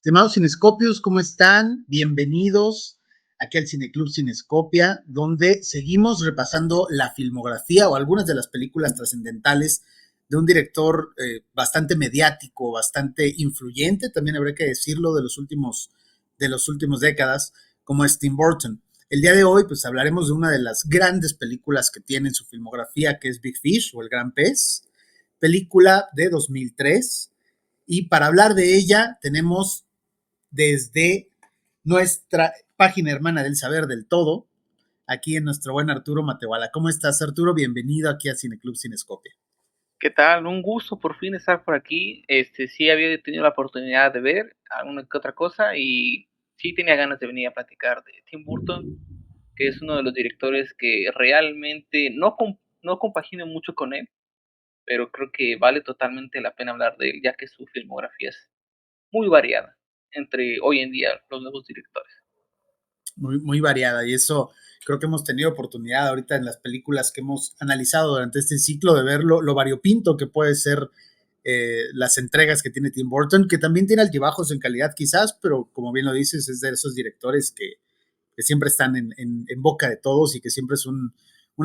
Estimados Cinescopios, ¿cómo están? Bienvenidos aquí al Cineclub Cinescopia, donde seguimos repasando la filmografía o algunas de las películas trascendentales de un director bastante mediático, bastante influyente, también habría que decirlo, de los últimos décadas, como es Tim Burton. El día de hoy, pues hablaremos de una de las grandes películas que tiene en su filmografía, que es Big Fish o El Gran Pez, película de 2003. Y para hablar de ella, tenemos desde nuestra página hermana del saber del todo, aquí en nuestro buen Arturo Matehuala. ¿Cómo estás, Arturo? Bienvenido aquí a Cineclub Cinescopia. ¿Qué tal? Un gusto por fin estar por aquí. Sí había tenido la oportunidad de ver alguna que otra cosa y sí tenía ganas de venir a platicar de Tim Burton, que es uno de los directores que realmente no compagino mucho con él, pero creo que vale totalmente la pena hablar de él, ya que su filmografía es muy variada entre hoy en día los nuevos directores. Muy variada, y eso creo que hemos tenido oportunidad ahorita en las películas que hemos analizado durante este ciclo de ver lo variopinto que puede ser las entregas que tiene Tim Burton, que también tiene altibajos en calidad quizás, pero como bien lo dices, es de esos directores que siempre están en boca de todos y que siempre es un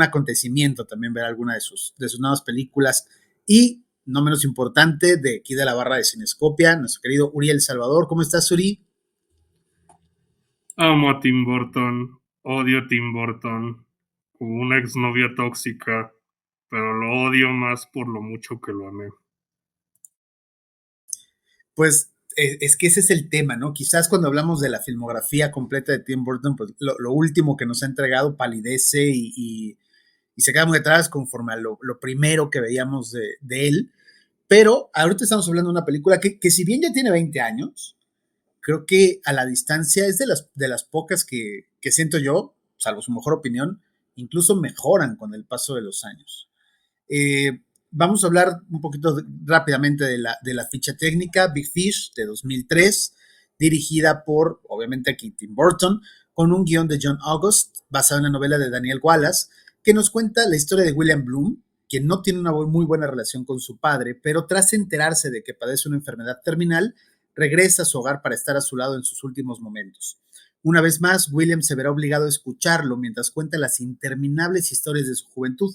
acontecimiento también ver alguna de sus nuevas películas. Y no menos importante, de aquí de la barra de Cinescopia, nuestro querido Uriel Salvador. ¿Cómo estás, Uri? Amo a Tim Burton, odio a Tim Burton, una exnovia tóxica, pero lo odio más por lo mucho que lo amé. Pues es que ese es el tema, ¿no? Quizás cuando hablamos de la filmografía completa de Tim Burton, pues lo último que nos ha entregado palidece y se queda muy atrás conforme a lo primero que veíamos de él. Pero ahorita estamos hablando de una película que si bien ya tiene 20 años, creo que a la distancia es de las pocas que siento yo, salvo su mejor opinión, incluso mejoran con el paso de los años. Vamos a hablar un poquito rápidamente de la ficha técnica, Big Fish de 2003, dirigida por, obviamente aquí, Tim Burton, con un guión de John August, basado en la novela de Daniel Wallace, que nos cuenta la historia de William Bloom, quien no tiene una muy buena relación con su padre, pero tras enterarse de que padece una enfermedad terminal, regresa a su hogar para estar a su lado en sus últimos momentos. Una vez más, William se verá obligado a escucharlo mientras cuenta las interminables historias de su juventud,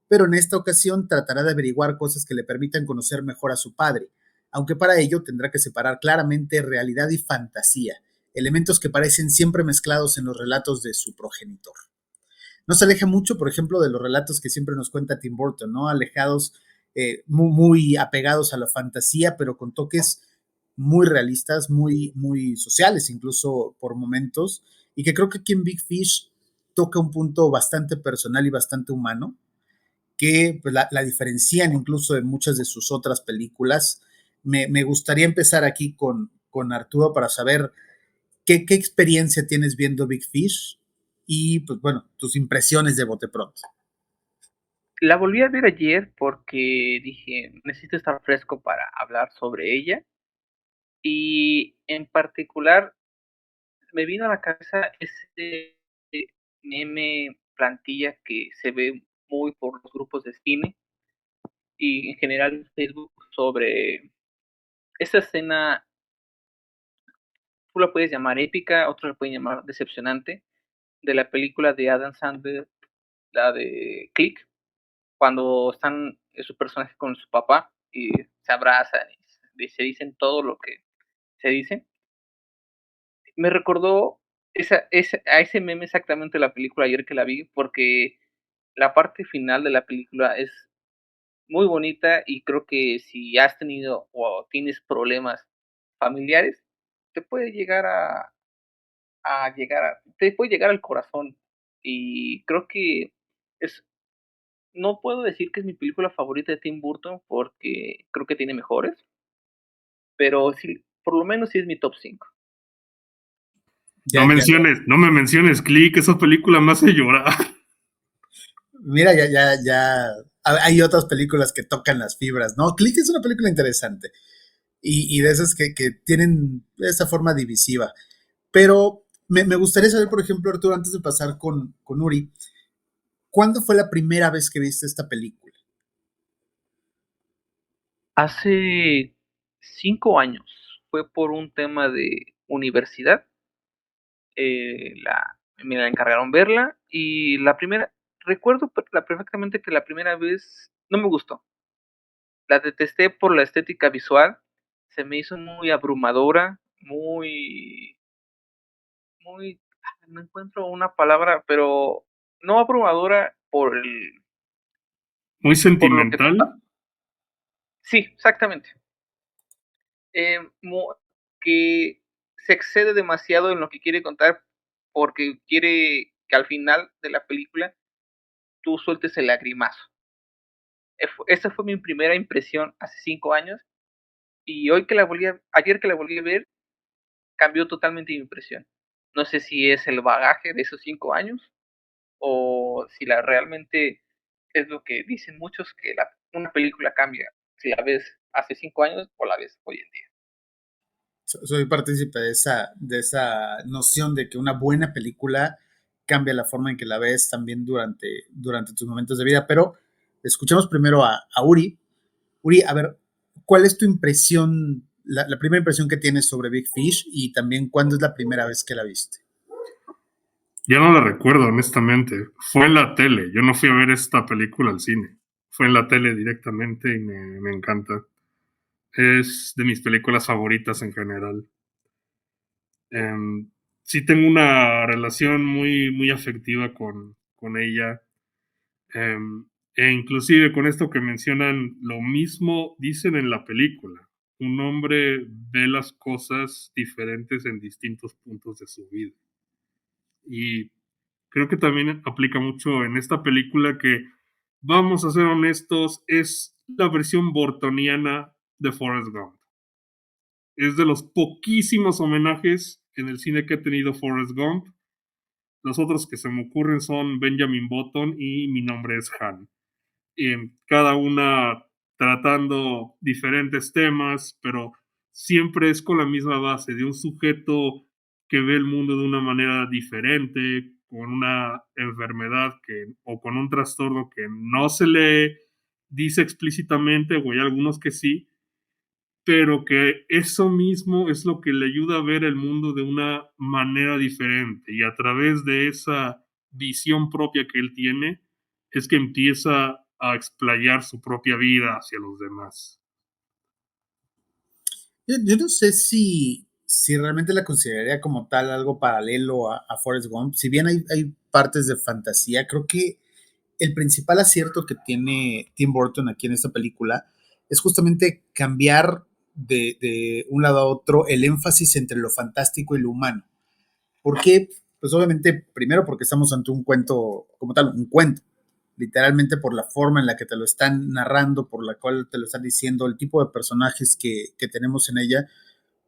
pero en esta ocasión tratará de averiguar cosas que le permitan conocer mejor a su padre, aunque para ello tendrá que separar claramente realidad y fantasía, elementos que parecen siempre mezclados en los relatos de su progenitor. No se aleja mucho, por ejemplo, de los relatos que siempre nos cuenta Tim Burton, ¿no? Alejados, muy apegados a la fantasía, pero con toques muy realistas, muy sociales, incluso por momentos, y que creo que aquí en Big Fish toca un punto bastante personal y bastante humano, que pues, la diferencian incluso de muchas de sus otras películas. Me gustaría empezar aquí con Arturo para saber qué experiencia tienes viendo Big Fish y, pues bueno, tus impresiones de bote pronto. La volví a ver ayer porque dije, necesito estar fresco para hablar sobre ella. Y en particular me vino a la cabeza ese meme plantilla que se ve muy por los grupos de cine y en general en Facebook sobre esa escena. Tú la puedes llamar épica, otros la pueden llamar decepcionante, de la película de Adam Sandler, la de Click, cuando están su personaje con su papá y se abrazan y se dicen todo lo que se dice. Me recordó a ese meme exactamente la película ayer que la vi, porque la parte final de la película es muy bonita y creo que si has tenido o tienes problemas familiares, te puede llegar te puede llegar al corazón. Y creo que es no puedo decir que es mi película favorita de Tim Burton porque creo que tiene mejores, pero sí, por lo menos sí es mi top 5. No Ya, no me menciones Click, esa película me hace llorar. mira, hay otras películas que tocan las fibras, ¿no? Click es una película interesante y de esas que tienen esa forma divisiva. Pero me gustaría saber, por ejemplo, Arturo, antes de pasar con Uri, ¿cuándo fue la primera vez que viste esta película? Hace 5 años fue por un tema de universidad. Me la encargaron verla y recuerdo perfectamente que la primera vez no me gustó. La detesté por la estética visual, se me hizo muy abrumadora, no encuentro una palabra, pero no abrumadora Muy por lo que, sentimental. sí, exactamente. Eh, mo- que se excede demasiado en lo que quiere contar porque quiere que al final de la película tú sueltes el lagrimazo. Esa fue mi primera impresión hace 5 años y ayer que la volví a ver, cambió totalmente mi impresión. No sé si es el bagaje de esos 5 años o si realmente es lo que dicen muchos, que una película cambia si la ves hace 5 años o la ves hoy en día. Soy partícipe de esa noción de que una buena película cambia la forma en que la ves también durante tus momentos de vida. Pero escuchemos primero a Uri. Uri, a ver, ¿cuál es tu impresión, la primera impresión que tienes sobre Big Fish y también cuándo es la primera vez que la viste? Ya no la recuerdo, honestamente. Fue en la tele. Yo no fui a ver esta película al cine. Fue en la tele directamente y me encanta. Es de mis películas favoritas en general. Sí tengo una relación muy, muy afectiva con ella. E inclusive con esto que mencionan, lo mismo dicen en la película. Un hombre ve las cosas diferentes en distintos puntos de su vida. Y creo que también aplica mucho en esta película que, vamos a ser honestos, es la versión bortoniana de Forrest Gump. Es de los poquísimos homenajes en el cine que ha tenido Forrest Gump. Los otros que se me ocurren son Benjamin Button y Mi nombre es Han. Cada una tratando diferentes temas, pero siempre es con la misma base de un sujeto que ve el mundo de una manera diferente, con una enfermedad o con un trastorno que no se le dice explícitamente, o hay algunos que sí, pero que eso mismo es lo que le ayuda a ver el mundo de una manera diferente, y a través de esa visión propia que él tiene es que empieza a explayar su propia vida hacia los demás. Yo no sé si realmente la consideraría como tal algo paralelo a Forrest Gump. Si bien hay partes de fantasía, creo que el principal acierto que tiene Tim Burton aquí en esta película es justamente cambiar de un lado a otro el énfasis entre lo fantástico y lo humano. ¿Por qué? Pues obviamente, primero porque estamos ante un cuento como tal, un cuento, literalmente por la forma en la que te lo están narrando, por la cual te lo están diciendo, el tipo de personajes que tenemos en ella,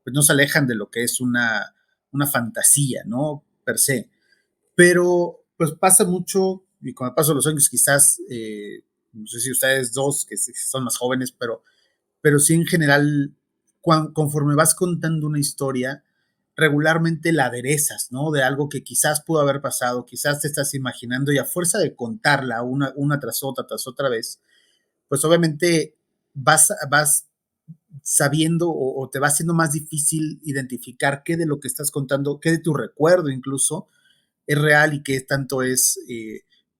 pues no se alejan de lo que es una fantasía, ¿no? Per se. Pero pues pasa mucho, y con el paso de los años quizás, no sé si ustedes dos, que son más jóvenes, pero sí en general, conforme vas contando una historia, regularmente la aderezas, ¿no? De algo que quizás pudo haber pasado, quizás te estás imaginando y a fuerza de contarla una tras otra vez, pues obviamente vas sabiendo o te va siendo más difícil identificar qué de lo que estás contando, qué de tu recuerdo incluso, es real y qué tanto es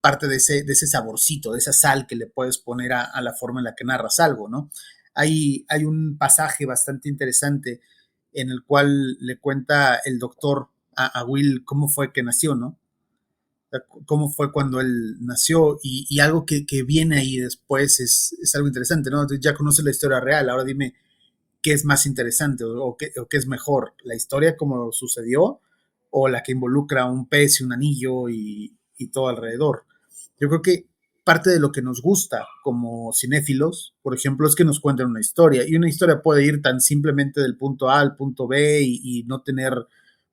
parte de ese saborcito, de esa sal que le puedes poner a la forma en la que narras algo, ¿no? Hay un pasaje bastante interesante en el cual le cuenta el doctor a Will cómo fue que nació, ¿no? Cómo fue cuando él nació y algo que viene ahí después es algo interesante, ¿no? Ya conoces la historia real, ahora dime qué es más interesante o qué es mejor, la historia como sucedió o la que involucra un pez y un anillo y todo alrededor. Yo creo que parte de lo que nos gusta como cinéfilos, por ejemplo, es que nos cuenten una historia. Y una historia puede ir tan simplemente del punto A al punto B y no tener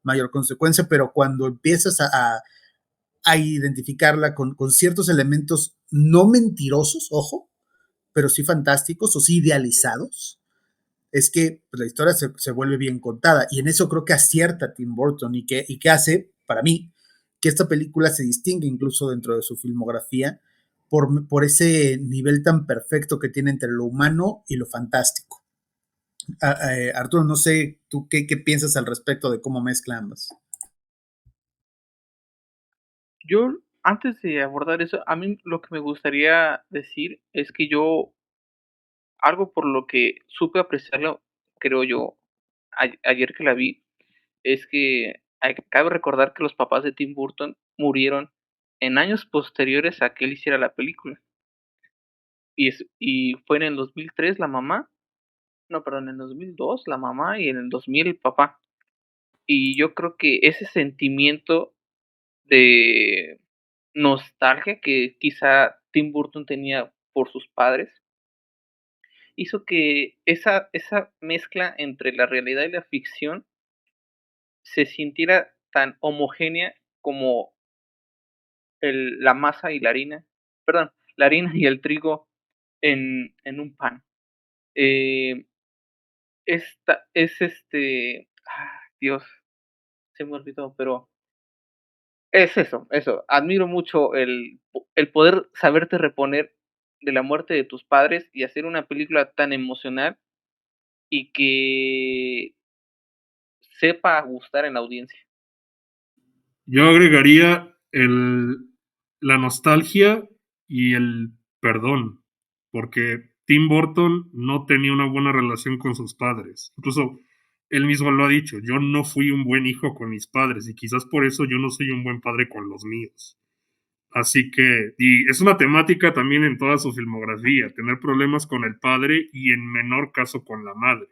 mayor consecuencia, pero cuando empiezas a identificarla con ciertos elementos no mentirosos, ojo, pero sí fantásticos o sí idealizados, es que pues, la historia se vuelve bien contada. Y en eso creo que acierta Tim Burton y que hace, para mí, que esta película se distingue incluso dentro de su filmografía por ese nivel tan perfecto que tiene entre lo humano y lo fantástico. Arturo, no sé tú qué piensas al respecto de cómo mezcla ambas. Yo, antes de abordar eso, a mí lo que me gustaría decir es que yo, algo por lo que supe apreciarlo, creo yo, ayer que la vi, es que cabe recordar que los papás de Tim Burton murieron en años posteriores a que él hiciera la película. Y fue en el 2003 la mamá, no, perdón, en el 2002 la mamá y en el 2000 el papá. Y yo creo que ese sentimiento de nostalgia que quizá Tim Burton tenía por sus padres, hizo que esa mezcla entre la realidad y la ficción se sintiera tan homogénea como la masa y la harina, perdón, la harina y el trigo en un pan. Eh, esta es Dios, se me olvidó, pero es eso. Admiro mucho el poder saberte reponer de la muerte de tus padres y hacer una película tan emocional y que sepa gustar en la audiencia. Yo agregaría la nostalgia y el perdón, porque Tim Burton no tenía una buena relación con sus padres. Incluso él mismo lo ha dicho, yo no fui un buen hijo con mis padres y quizás por eso yo no soy un buen padre con los míos. Así que, y es una temática también en toda su filmografía, tener problemas con el padre y en menor caso con la madre.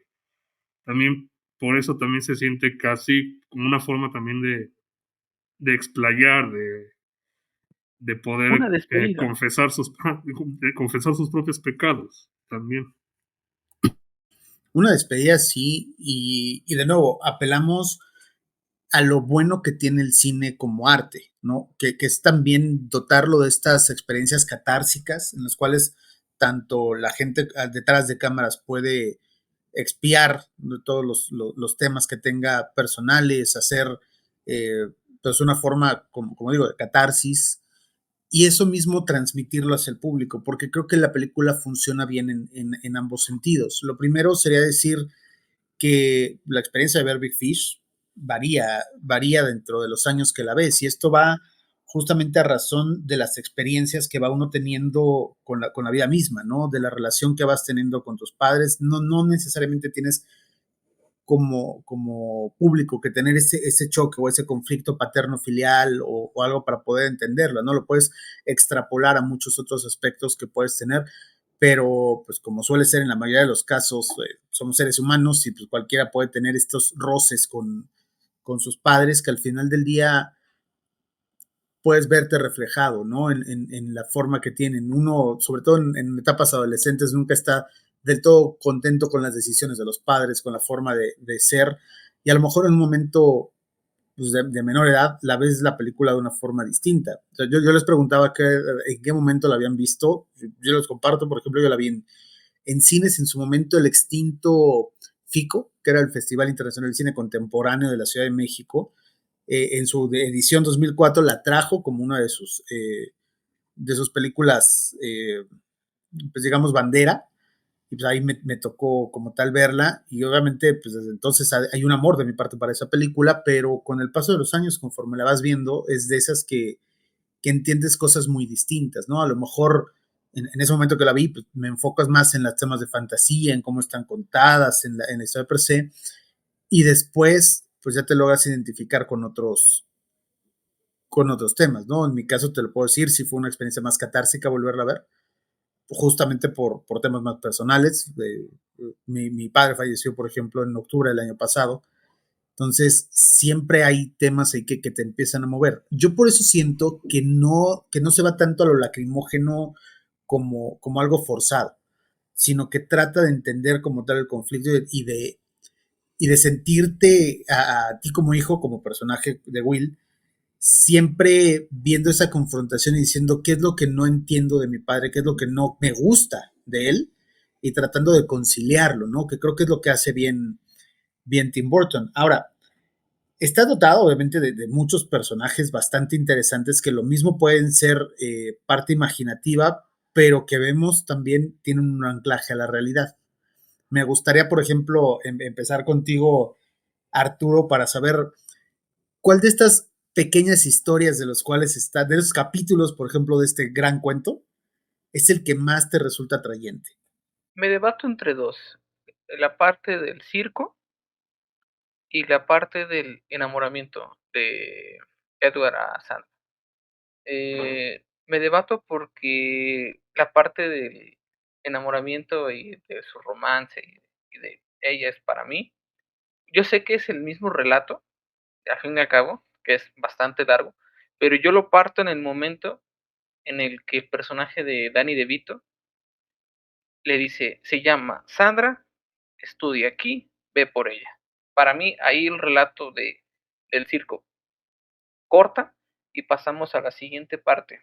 También por eso también se siente casi como una forma también de explayar, de poder Una despedida. de confesar sus propios pecados también. Una despedida sí, y de nuevo, apelamos a lo bueno que tiene el cine como arte, ¿no? Que es también dotarlo de estas experiencias catársicas en las cuales tanto la gente detrás de cámaras puede expiar todos los temas que tenga personales, hacer pues una forma, como digo, de catarsis, y eso mismo transmitirlo hacia el público, porque creo que la película funciona bien en ambos sentidos. Lo primero sería decir que la experiencia de ver Big Fish varía dentro de los años que la ves, y esto va justamente a razón de las experiencias que va uno teniendo con la vida misma, ¿no? De la relación que vas teniendo con tus padres. No necesariamente tienes como público que tener ese choque o ese conflicto paterno-filial o algo para poder entenderlo, ¿no? Lo puedes extrapolar a muchos otros aspectos que puedes tener, pero pues como suele ser en la mayoría de los casos, somos seres humanos y pues cualquiera puede tener estos roces con sus padres que al final del día puedes verte reflejado, ¿no? En la forma que tienen. Uno, sobre todo en etapas adolescentes, nunca está del todo contento con las decisiones de los padres, con la forma de ser, y a lo mejor en un momento pues, de menor edad la ves la película de una forma distinta. O sea, yo les preguntaba en qué momento la habían visto. Yo los comparto, por ejemplo, yo la vi en cines en su momento el extinto FICO, que era el Festival Internacional de Cine Contemporáneo de la Ciudad de México. En su edición 2004 la trajo como una de sus películas, pues digamos, bandera, y pues ahí me tocó como tal verla, y obviamente pues desde entonces hay un amor de mi parte para esa película, pero con el paso de los años, conforme la vas viendo, es de esas que entiendes cosas muy distintas, ¿no? A lo mejor en ese momento que la vi, pues, me enfocas más en los temas de fantasía, en cómo están contadas, en la historia per se, y después pues ya te logras identificar con otros temas, ¿no? En mi caso te lo puedo decir, si fue una experiencia más catársica volverla a ver, justamente por temas más personales. Mi padre falleció, por ejemplo, en octubre del año pasado, Entonces, siempre hay temas ahí que te empiezan a mover. Yo por eso siento que no se va tanto a lo lacrimógeno como algo forzado, sino que trata de entender como tal el conflicto y de sentirte a ti como hijo, como personaje de Will, siempre viendo esa confrontación y diciendo qué es lo que no entiendo de mi padre, qué es lo que no me gusta de él, y tratando de conciliarlo, ¿no? Que creo que es lo que hace bien Tim Burton. Ahora, está dotado obviamente de muchos personajes bastante interesantes que lo mismo pueden ser parte imaginativa, pero que vemos también tienen un anclaje a la realidad. Me gustaría, por ejemplo, empezar contigo, Arturo, para saber cuál de estas pequeñas historias de los cuales está, de los capítulos, por ejemplo, de este gran cuento, es el que más te resulta atrayente. Me debato entre dos, la parte del circo y la parte del enamoramiento de Edward a Sandra. Me debato porque la parte del enamoramiento y de su romance y de ella es para mí. Yo sé que es el mismo relato, al fin y al cabo, que es bastante largo, pero yo lo parto en el momento en el que el personaje de Danny DeVito le dice, se llama Sandra, estudia aquí, ve por ella. Para mí, ahí el relato del circo corta y pasamos a la siguiente parte.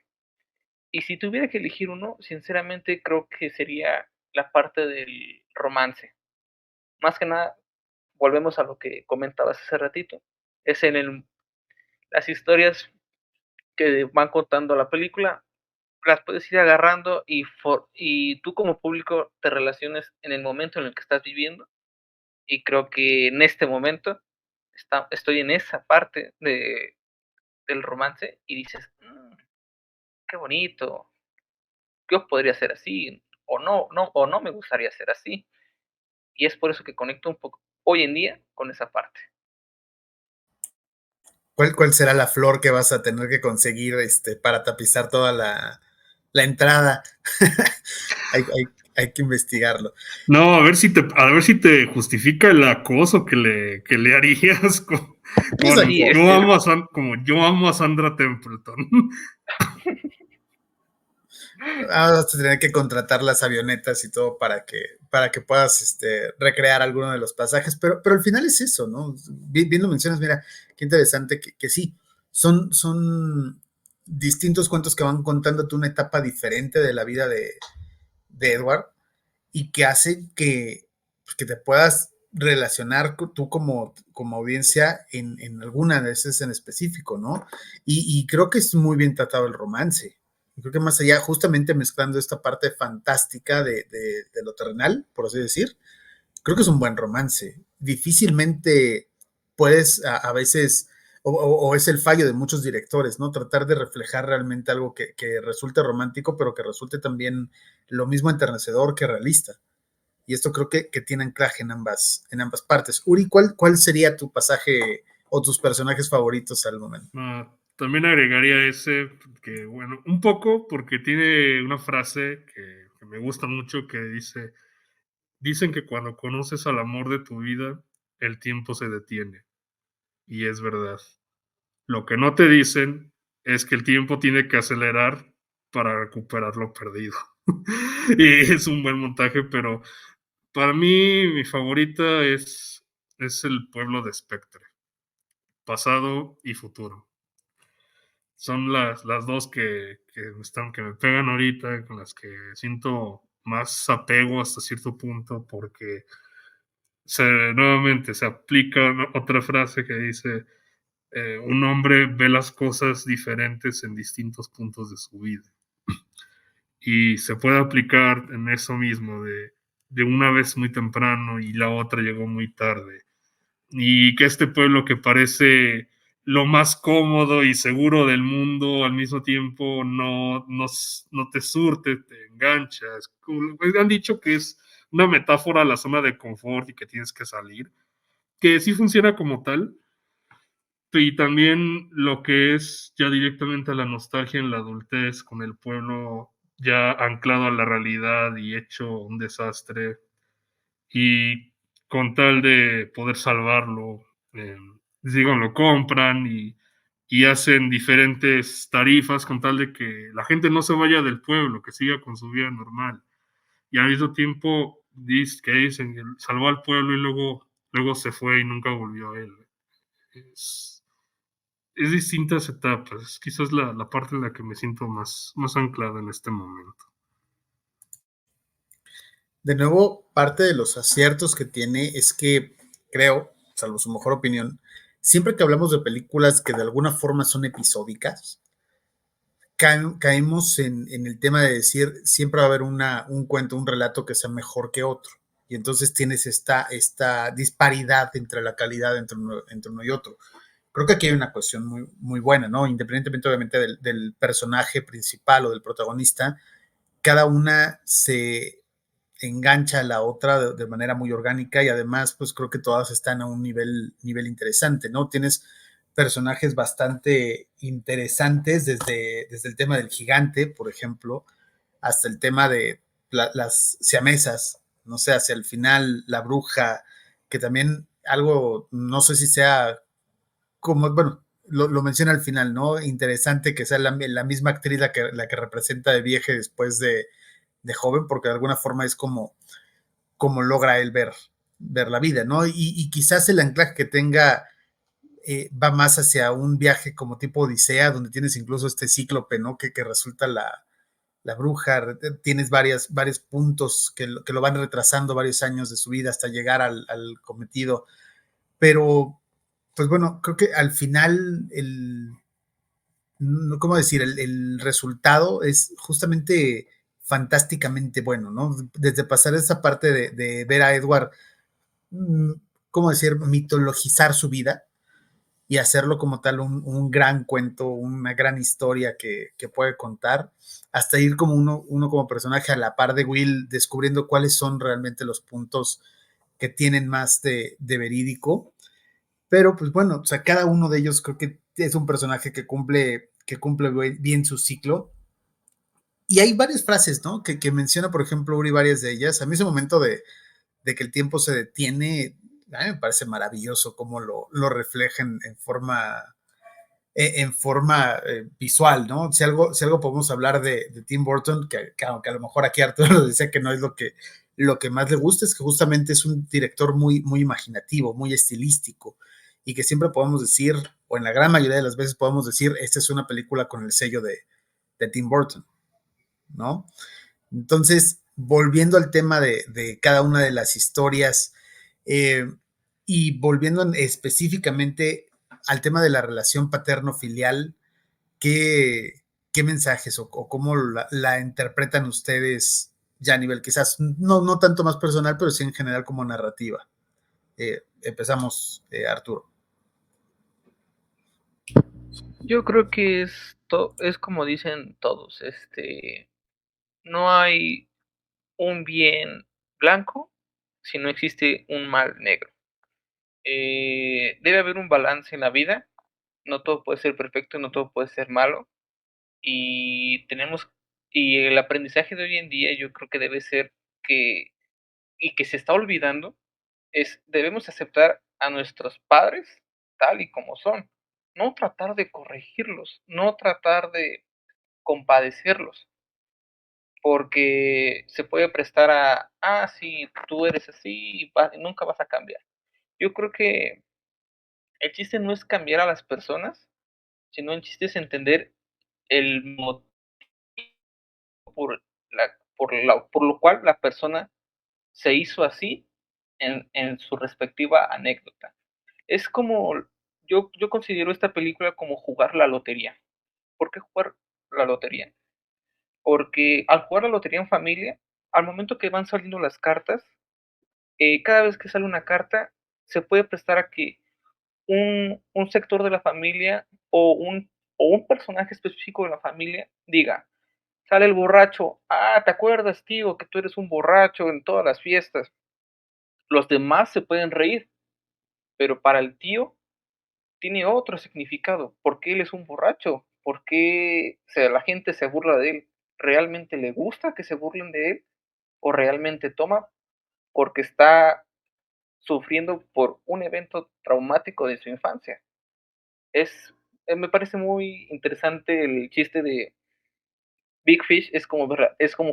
Y si tuviera que elegir uno, sinceramente creo que sería la parte del romance. Más que nada, volvemos a lo que comentabas hace ratito. Es en las historias que van contando la película, las puedes ir agarrando y tú como público te relaciones en el momento en el que estás viviendo. Y creo que en este momento estoy en esa parte del romance y dices, qué bonito, yo podría ser así, o no me gustaría ser así. Y es por eso que conecto un poco hoy en día con esa parte. ¿Cuál será la flor que vas a tener que conseguir para tapizar toda la entrada? Hay que investigarlo. No, a ver si te justifica el acoso que le harías con Sí, yo este, amo como yo amo a Sandra Templeton. Vas a tener que contratar las avionetas y todo para que puedas recrear alguno de los pasajes, pero al final es eso, ¿no? Bien lo mencionas, mira, qué interesante que sí, son distintos cuentos que van contándote una etapa diferente de la vida de Edward y que hace pues, que te puedas relacionar tú como audiencia en alguna de esas en específico, ¿no? Y creo que es muy bien tratado el romance. Creo que más allá, justamente mezclando esta parte fantástica de lo terrenal, por así decir, creo que es un buen romance. Difícilmente puedes a veces, o es el fallo de muchos directores, ¿no? Tratar de reflejar realmente algo que resulte romántico, pero que resulte también lo mismo enternecedor que realista. Y esto creo que tiene anclaje en ambas partes. Uri, ¿cuál sería tu pasaje o tus personajes favoritos al momento? También agregaría ese, que bueno, un poco porque tiene una frase que me gusta mucho que dicen que cuando conoces al amor de tu vida, el tiempo se detiene. Y es verdad. Lo que no te dicen es que el tiempo tiene que acelerar para recuperar lo perdido. Y es un buen montaje, pero para mí mi favorita es el pueblo de Spectre, pasado y futuro. Son las dos que me pegan ahorita, con las que siento más apego hasta cierto punto, porque nuevamente se aplica otra frase que dice, un hombre ve las cosas diferentes en distintos puntos de su vida. Y se puede aplicar en eso mismo, de una vez muy temprano y la otra llegó muy tarde. Y que este pueblo que parece lo más cómodo y seguro del mundo, al mismo tiempo no te surte, te enganchas. Han dicho que es una metáfora a la zona de confort y que tienes que salir, que sí funciona como tal, y también lo que es ya directamente la nostalgia en la adultez, con el pueblo ya anclado a la realidad y hecho un desastre, y con tal de poder salvarlo, eh, digo, lo compran y hacen diferentes tarifas con tal de que la gente no se vaya del pueblo, que siga con su vida normal. Y al mismo tiempo que dicen que salvó al pueblo y luego se fue y nunca volvió a él. Es, es distintas etapas. Es quizás la parte en la que me siento más anclado en este momento. De nuevo, parte de los aciertos que tiene es que creo, salvo su mejor opinión, siempre que hablamos de películas que de alguna forma son episódicas, caemos en el tema de decir siempre va a haber un cuento, un relato que sea mejor que otro. Y entonces tienes esta disparidad entre la calidad entre uno y otro. Creo que aquí hay una cuestión muy buena, ¿no? Independientemente obviamente del personaje principal o del protagonista, cada una se engancha a la otra de manera muy orgánica y además pues creo que todas están a un nivel interesante, ¿no? Tienes personajes bastante interesantes desde el tema del gigante, por ejemplo, hasta el tema de las siamesas, no sé, hacia el final la bruja, que también algo, no sé si sea como, bueno, lo menciona al final, ¿no? Interesante que sea la misma actriz la que representa de vieja después de joven, porque de alguna forma es como logra él ver la vida, ¿no? Y quizás el anclaje que tenga va más hacia un viaje como tipo Odisea, donde tienes incluso este cíclope, ¿no? Que resulta la bruja, tienes varios puntos que lo van retrasando varios años de su vida hasta llegar al cometido, pero pues bueno, creo que al final ¿cómo decir? El resultado es justamente fantásticamente bueno, ¿no? Desde pasar esa parte de ver a Edward, mm, ¿cómo decir? Mitologizar su vida y hacerlo como tal un gran cuento, una gran historia que puede contar, hasta ir como uno como personaje a la par de Will, descubriendo cuáles son realmente los puntos que tienen más de verídico. Pero pues bueno, o sea, cada uno de ellos creo que es un personaje que cumple bien su ciclo. Y hay varias frases, ¿no? Que menciona, por ejemplo, Uri, varias de ellas. A mí ese momento de que el tiempo se detiene, a mí me parece maravilloso cómo lo reflejan en forma visual, ¿no? Si algo podemos hablar de Tim Burton, que aunque a lo mejor aquí Arturo decía que no es lo que más le gusta, es que justamente es un director muy imaginativo, muy estilístico, y que siempre podemos decir, o en la gran mayoría de las veces podemos decir, esta es una película con el sello de Tim Burton, ¿no? Entonces, volviendo al tema de cada una de las historias eh, y volviendo específicamente al tema de la relación paterno-filial, ¿qué mensajes o cómo la interpretan ustedes ya a nivel quizás no tanto más personal, pero sí en general como narrativa? Empezamos, Arturo. Yo creo que es como dicen todos, no hay un bien blanco si no existe un mal negro. Debe haber un balance en la vida, no todo puede ser perfecto, no todo puede ser malo, y tenemos y el aprendizaje de hoy en día yo creo que debe ser que y que se está olvidando, debemos aceptar a nuestros padres tal y como son, no tratar de corregirlos, no tratar de compadecerlos, porque se puede prestar sí, tú eres así y nunca vas a cambiar. Yo creo que el chiste no es cambiar a las personas, sino el chiste es entender el motivo por lo cual la persona se hizo así en su respectiva anécdota. Es como, yo considero esta película como jugar la lotería. ¿Por qué jugar la lotería? Porque al jugar la lotería en familia, al momento que van saliendo las cartas, cada vez que sale una carta, se puede prestar a que un sector de la familia o un personaje específico de la familia diga, sale el borracho, ¿te acuerdas, tío, que tú eres un borracho en todas las fiestas? Los demás se pueden reír, pero para el tío tiene otro significado. ¿Por qué él es un borracho? ¿Por qué la gente se burla de él? ¿Realmente le gusta que se burlen de él? ¿O realmente toma porque está sufriendo por un evento traumático de su infancia. Me parece muy interesante el chiste de Big Fish, es como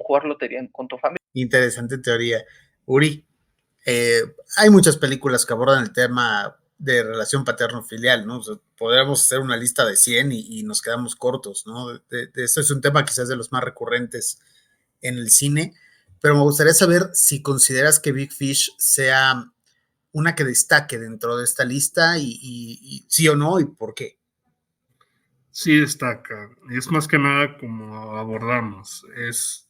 jugar lotería con tu familia. Interesante teoría. Uri, eh, hay muchas películas que abordan el tema de relación paterno-filial, ¿no? O sea, podríamos hacer una lista de 100 y nos quedamos cortos, ¿no? Eso es un tema quizás de los más recurrentes en el cine, pero me gustaría saber si consideras que Big Fish sea una que destaque dentro de esta lista y sí o no y por qué. Sí destaca. Es más que nada como abordamos. Es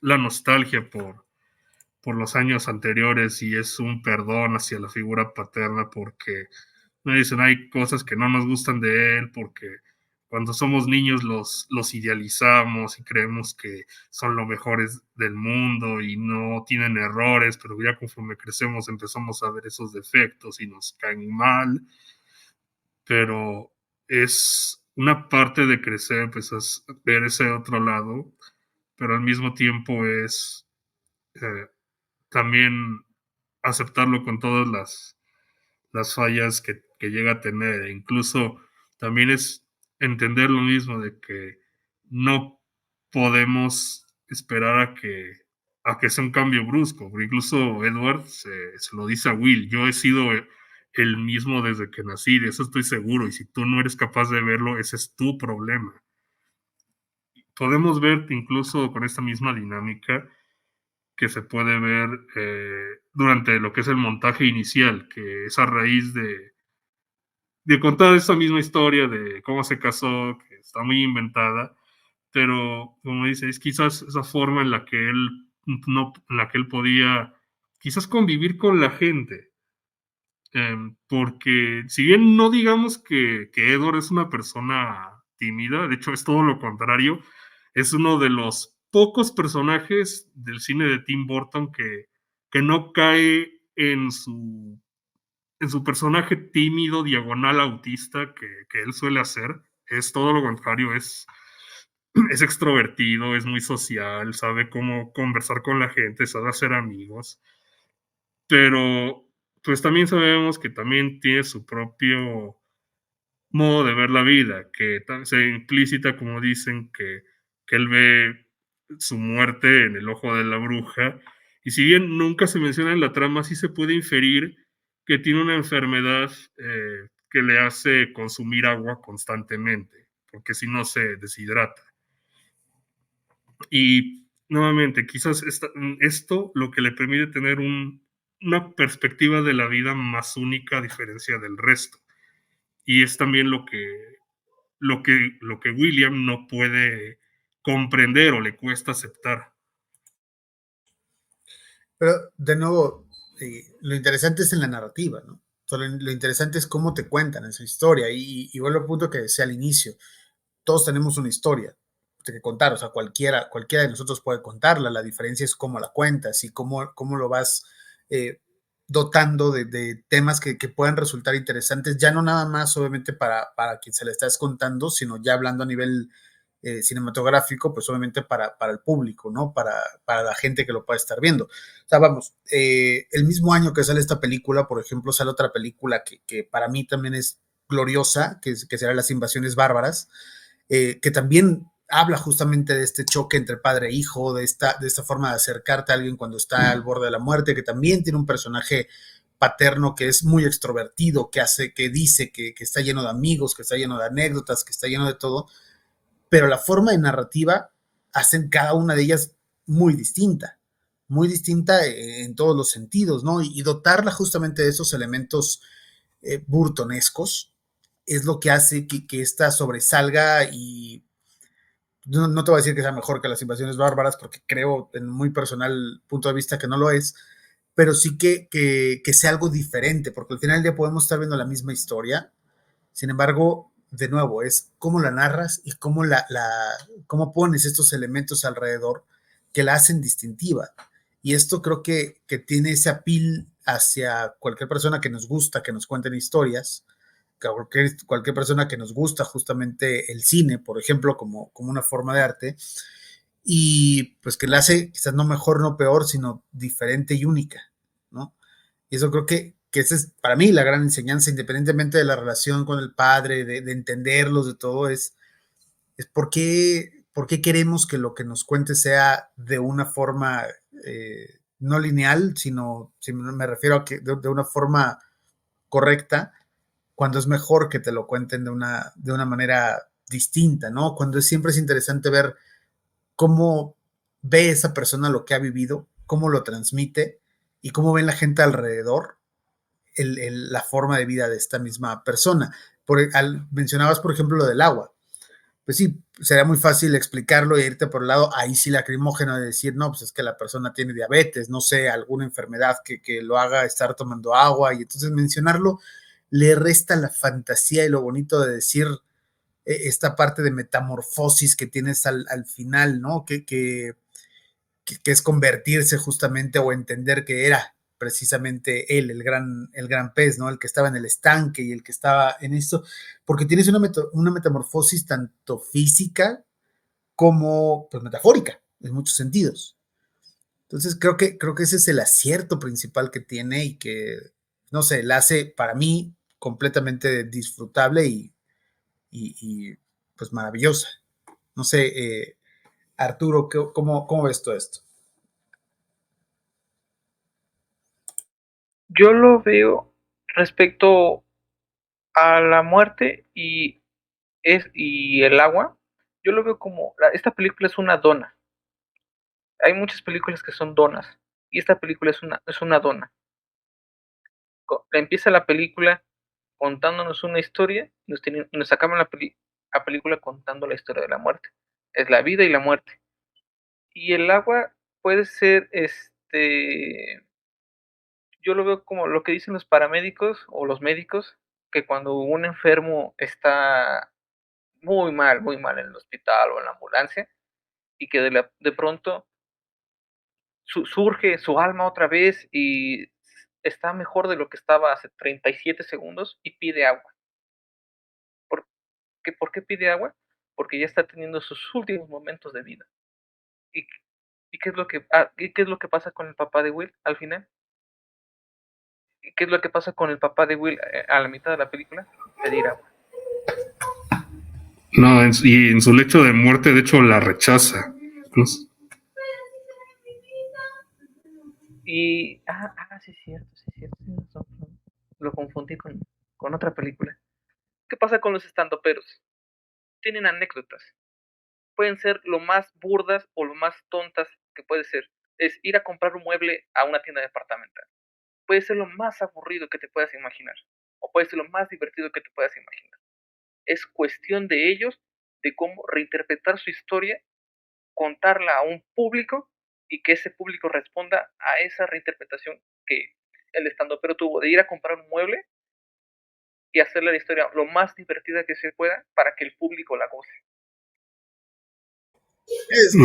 la nostalgia por los años anteriores y es un perdón hacia la figura paterna porque me dicen hay cosas que no nos gustan de él porque cuando somos niños los idealizamos y creemos que son los mejores del mundo y no tienen errores, pero ya conforme crecemos empezamos a ver esos defectos y nos caen mal, pero es una parte de crecer, pues es ver ese otro lado, pero al mismo tiempo es eh, también aceptarlo con todas las fallas que llega a tener. E incluso también es entender lo mismo de que no podemos esperar a que sea un cambio brusco. Porque incluso Edward se lo dice a Will, yo he sido el mismo desde que nací, de eso estoy seguro, y si tú no eres capaz de verlo, ese es tu problema. Podemos ver incluso con esta misma dinámica que se puede ver durante lo que es el montaje inicial, que es a raíz de contar esta misma historia de cómo se casó, que está muy inventada, pero como dice, es quizás esa forma en la que él no, en la que él podía quizás convivir con la gente. Porque si bien no digamos que Edward es una persona tímida, de hecho es todo lo contrario, es uno de los pocos personajes del cine de Tim Burton que no cae en su personaje tímido, diagonal autista que él suele hacer. Es todo lo contrario, es extrovertido, es muy social, sabe cómo conversar con la gente, sabe hacer amigos, pero pues también sabemos que también tiene su propio modo de ver la vida, que se implícita, como dicen, que él ve su muerte en el ojo de la bruja, y si bien nunca se menciona en la trama, sí se puede inferir que tiene una enfermedad que le hace consumir agua constantemente, porque si no se deshidrata. Y nuevamente, quizás esto lo que le permite tener una perspectiva de la vida más única a diferencia del resto. Y es también lo que William no puede comprender o le cuesta aceptar. Pero de nuevo, lo interesante es en la narrativa, ¿no? Lo interesante es cómo te cuentan esa historia y vuelvo al punto que decía al inicio, todos tenemos una historia que contar, o sea, cualquiera de nosotros puede contarla, la diferencia es cómo la cuentas y cómo lo vas eh, dotando de temas que puedan resultar interesantes, ya no nada más obviamente para quien se le estás contando, sino ya hablando a nivel cinematográfico, pues obviamente para el público, ¿no? Para la gente que lo pueda estar viendo. O sea, vamos, el mismo año que sale esta película, por ejemplo, sale otra película que para mí también es gloriosa, que será Las Invasiones Bárbaras, que también habla justamente de este choque entre padre e hijo, de esta forma de acercarte a alguien cuando está al borde de la muerte, que también tiene un personaje paterno que es muy extrovertido, que dice que está lleno de amigos, que está lleno de anécdotas, que está lleno de todo, pero la forma de narrativa hacen cada una de ellas muy distinta en todos los sentidos, ¿no? Y dotarla justamente de esos elementos burtonescos es lo que hace que esta sobresalga y no te voy a decir que sea mejor que las invasiones bárbaras, porque creo en muy personal punto de vista que no lo es, pero sí que sea algo diferente, porque al final del día podemos estar viendo la misma historia, sin embargo, de nuevo, es cómo la narras y cómo pones estos elementos alrededor que la hacen distintiva. Y esto creo que tiene ese appeal hacia cualquier persona que nos gusta, que nos cuenten historias, cualquier persona que nos gusta justamente el cine, por ejemplo, como una forma de arte, y pues que la hace quizás no mejor, no peor, sino diferente y única, ¿no? Y eso creo que esa es para mí la gran enseñanza, independientemente de la relación con el padre, de entenderlos, de todo, es por qué queremos que lo que nos cuente sea de una forma no lineal, sino me refiero a que de una forma correcta, cuando es mejor que te lo cuenten de una manera distinta, ¿no? Cuando siempre es interesante ver cómo ve esa persona lo que ha vivido, cómo lo transmite y cómo ven la gente alrededor la forma de vida de esta misma persona. Mencionabas, por ejemplo, lo del agua. Pues sí, sería muy fácil explicarlo e irte por el lado, ahí sí lacrimógeno de decir, no, pues es que la persona tiene diabetes, no sé, alguna enfermedad que lo haga estar tomando agua, y entonces mencionarlo le resta la fantasía y lo bonito de decir esta parte de metamorfosis que tienes al final, ¿no? Que es convertirse justamente o entender que era precisamente él, el gran pez, ¿no? El que estaba en el estanque y el que estaba en esto, porque tienes una metamorfosis tanto física como pues, metafórica, en muchos sentidos. Entonces creo que ese es el acierto principal que tiene y que, no sé, la hace para mí completamente disfrutable y pues maravillosa. No sé, Arturo, ¿cómo ves todo esto? Yo lo veo respecto a la muerte y el agua. Yo lo veo como esta película es una dona. Hay muchas películas que son donas y esta película es una dona. Empieza la película contándonos una historia y nos acaban la película contando la historia de la muerte. Es la vida y la muerte. Y el agua puede ser, yo lo veo como lo que dicen los paramédicos o los médicos, que cuando un enfermo está muy mal en el hospital o en la ambulancia, y que de pronto surge su alma otra vez y está mejor de lo que estaba hace 37 segundos y pide agua. ¿Por por qué pide agua? Porque ya está teniendo sus últimos momentos de vida. ¿Y, y qué es lo que pasa con el papá de Will al final? ¿Y qué es lo que pasa con el papá de Will a la mitad de la película? Pedir agua. No, y en su lecho de muerte, de hecho, la rechaza. Incluso. Sí, es cierto, sí, es cierto. Sí, lo confundí con otra película. ¿Qué pasa con los estandoperos? Tienen anécdotas. Pueden ser lo más burdas o lo más tontas que puede ser. Es ir a comprar un mueble a una tienda departamental. Puede ser lo más aburrido que te puedas imaginar. O puede ser lo más divertido que te puedas imaginar. Es cuestión de ellos, de cómo reinterpretar su historia, contarla a un público y que ese público responda a esa reinterpretación que el estandopero tuvo de ir a comprar un mueble y hacerle la historia lo más divertida que se pueda para que el público la goce. Es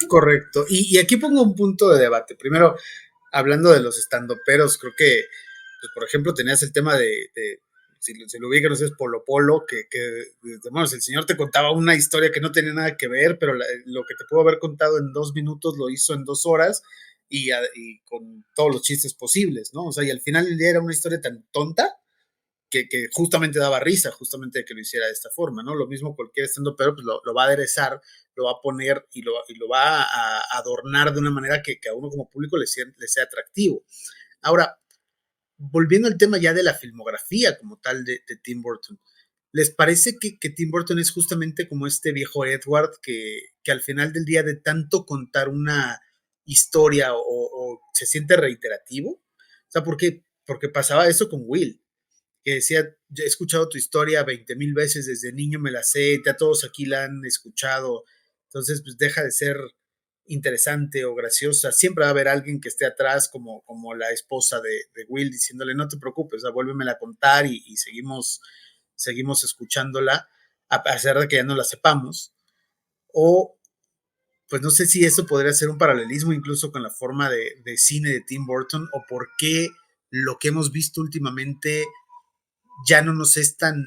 correcto. Y aquí pongo un punto de debate. Primero, hablando de los estandoperos, creo que, pues, por ejemplo, tenías el tema si lo ubican, no sé, es Polo Polo, bueno, el señor te contaba una historia que no tenía nada que ver, pero lo que te pudo haber contado en 2 minutos lo hizo en 2 horas y con todos los chistes posibles, ¿no? O sea, y al final del día era una historia tan tonta que justamente daba risa, justamente de que lo hiciera de esta forma, ¿no? Lo mismo cualquier estando, pero pues lo va a aderezar, lo va a poner y lo va a adornar de una manera que a uno como público le sea atractivo. Ahora, volviendo al tema ya de la filmografía como tal de Tim Burton, ¿les parece que Tim Burton es justamente como este viejo Edward que al final del día de tanto contar una historia o se siente reiterativo? O sea, porque pasaba eso con Will, que decía, ya he escuchado tu historia 20,000 veces desde niño, me la sé, ya todos aquí la han escuchado, entonces pues deja de ser interesante o graciosa, siempre va a haber alguien que esté atrás como la esposa de Will diciéndole no te preocupes, o sea, vuélvemela a contar y seguimos escuchándola a pesar de que ya no la sepamos, o pues no sé si eso podría ser un paralelismo incluso con la forma de cine de Tim Burton o por qué lo que hemos visto últimamente ya no nos es tan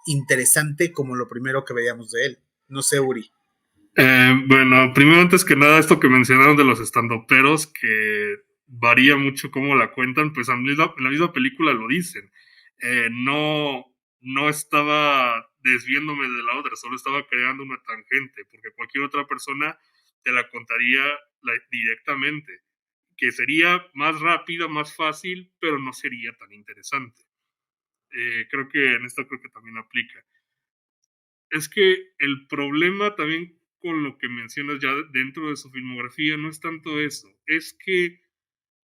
interesante como lo primero que veíamos de él. No sé, Uri. Bueno, primero, antes que nada, esto que mencionaron de los estandoperos, que varía mucho cómo la cuentan, pues en la misma película lo dicen. No, no estaba desviándome de la otra, solo estaba creando una tangente, porque cualquier otra persona te la contaría directamente, que sería más rápida, más fácil, pero no sería tan interesante. Creo que en esto creo que también aplica. Es que el problema también con lo que mencionas ya dentro de su filmografía no es tanto eso, es que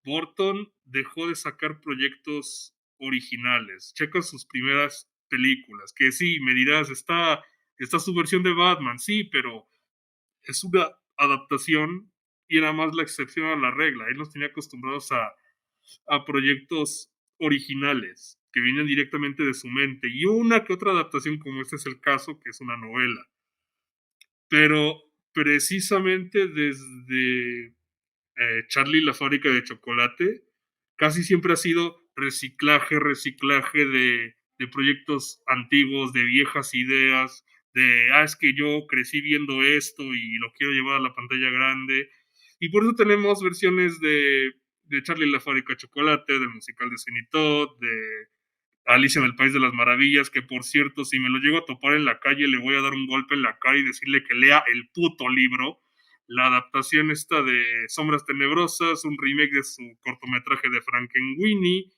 Burton dejó de sacar proyectos originales. Checa sus primeras películas, que sí, me dirás, está su versión de Batman, sí, pero es una adaptación y era más la excepción a la regla. Él nos tenía acostumbrados a proyectos originales que vienen directamente de su mente y una que otra adaptación como este es el caso, que es una novela. Pero precisamente desde Charlie y la fábrica de chocolate, casi siempre ha sido reciclaje de proyectos antiguos, de viejas ideas, es que yo crecí viendo esto y lo quiero llevar a la pantalla grande. Y por eso tenemos versiones de Charlie y la fábrica de chocolate, del musical de Sweeney Todd, de Alicia en el País de las Maravillas, que por cierto, si me lo llego a topar en la calle, le voy a dar un golpe en la cara y decirle que lea el puto libro. La adaptación esta de Sombras Tenebrosas, un remake de su cortometraje de Frankenweenie,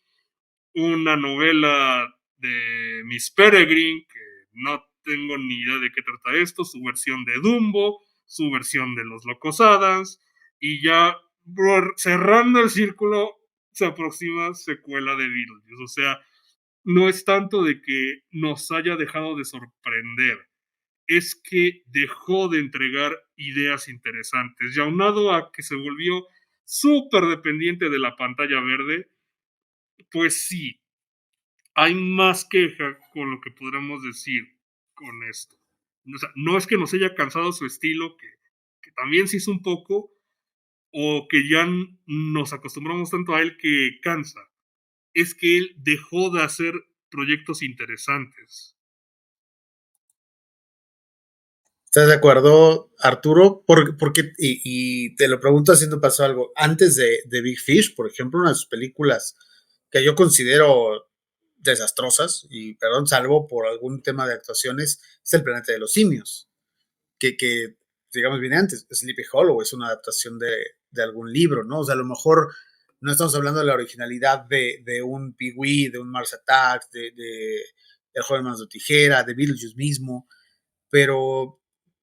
una novela de Miss Peregrine, que no tengo ni idea de qué trata esto, su versión de Dumbo, su versión de Los Locos Adams, y ya cerrando el círculo, se aproxima secuela de Beetlejuice. O sea, no es tanto de que nos haya dejado de sorprender, es que dejó de entregar ideas interesantes. Y aunado a que se volvió súper dependiente de la pantalla verde, pues sí, hay más queja con lo que podríamos decir con esto. O sea, no es que nos haya cansado su estilo, que también se hizo un poco, o que ya nos acostumbramos tanto a él que cansa. Es que él dejó de hacer proyectos interesantes. ¿Estás de acuerdo, Arturo? Porque, y te lo pregunto haciendo paso algo. Antes de Big Fish, por ejemplo, una de sus películas que yo considero desastrosas, y perdón, salvo por algún tema de actuaciones, es El planeta de los simios, que digamos, viene antes. Sleepy Hollow es una adaptación de algún libro, ¿no? O sea, a lo mejor no estamos hablando de la originalidad de un Pee-wee, de un Mars Attacks, de El joven manos de tijera, de Beetlejuice mismo, pero,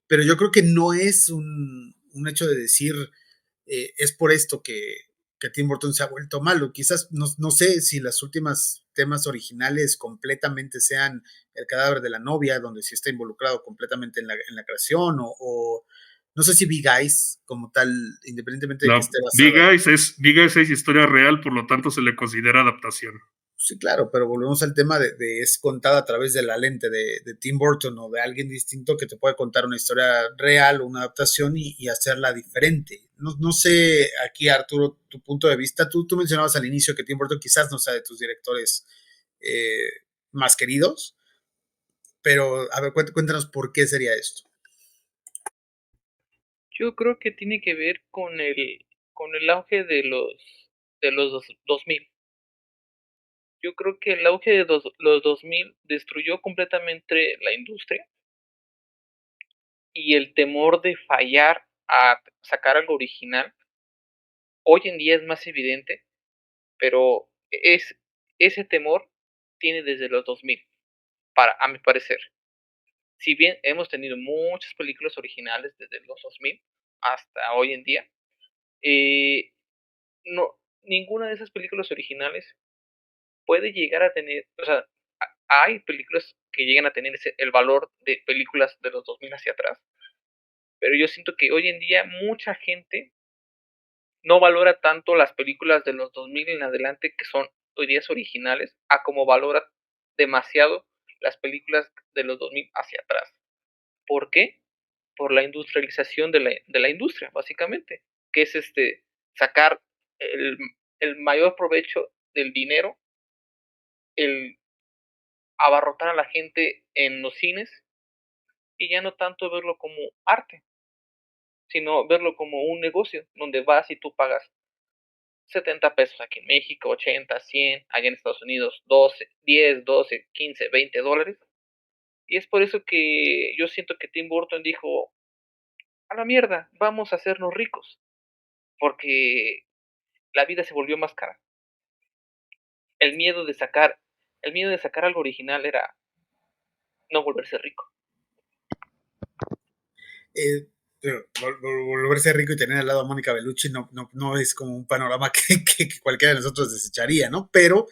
pero yo creo que no es un hecho de decir es por esto que Tim Burton se ha vuelto malo. Quizás no sé si las últimas temas originales completamente sean El cadáver de la novia, donde sí está involucrado completamente en la creación, o no sé si Big Eyes como tal, independientemente de que La esté basada. Big Eyes es historia real, por lo tanto se le considera adaptación. Sí, claro, pero volvemos al tema de es contada a través de la lente de Tim Burton o de alguien distinto que te puede contar una historia real o una adaptación y hacerla diferente. No sé, aquí Arturo, tu punto de vista, tú mencionabas al inicio que Tim Burton quizás no sea de tus directores eh, más queridos, pero a ver, cuéntanos por qué sería esto. Yo creo que tiene que ver con el auge de los 2000. Yo creo que el auge de los 2000 destruyó completamente la industria y el temor de fallar a sacar algo original hoy en día es más evidente, pero ese temor tiene desde los 2000, a mi parecer. Si bien hemos tenido muchas películas originales desde los 2000 hasta hoy en día, eh, no, ninguna de esas películas originales puede llegar a tener, o sea, hay películas que llegan a tener el valor de películas de los 2000 hacia atrás, pero yo siento que hoy en día mucha gente no valora tanto las películas de los 2000 en adelante, que son ideas originales, a como valora demasiado las películas de los 2000 hacia atrás. ¿Por qué? Por la industrialización de la industria, básicamente, que es sacar el, el mayor provecho del dinero, el abarrotar a la gente en los cines y ya no tanto verlo como arte, sino verlo como un negocio donde vas y tú pagas $70 aquí en México, 80, 100, allá en Estados Unidos 12, 10, 12, 15, $20. Y es por eso que yo siento que Tim Burton dijo, a la mierda, vamos a hacernos ricos, porque la vida se volvió más cara. El miedo de sacar, el miedo de sacar algo original era no volverse rico. Pero volverse rico y tener al lado a Mónica Bellucci no es como un panorama que cualquiera de nosotros desecharía, ¿no? Pero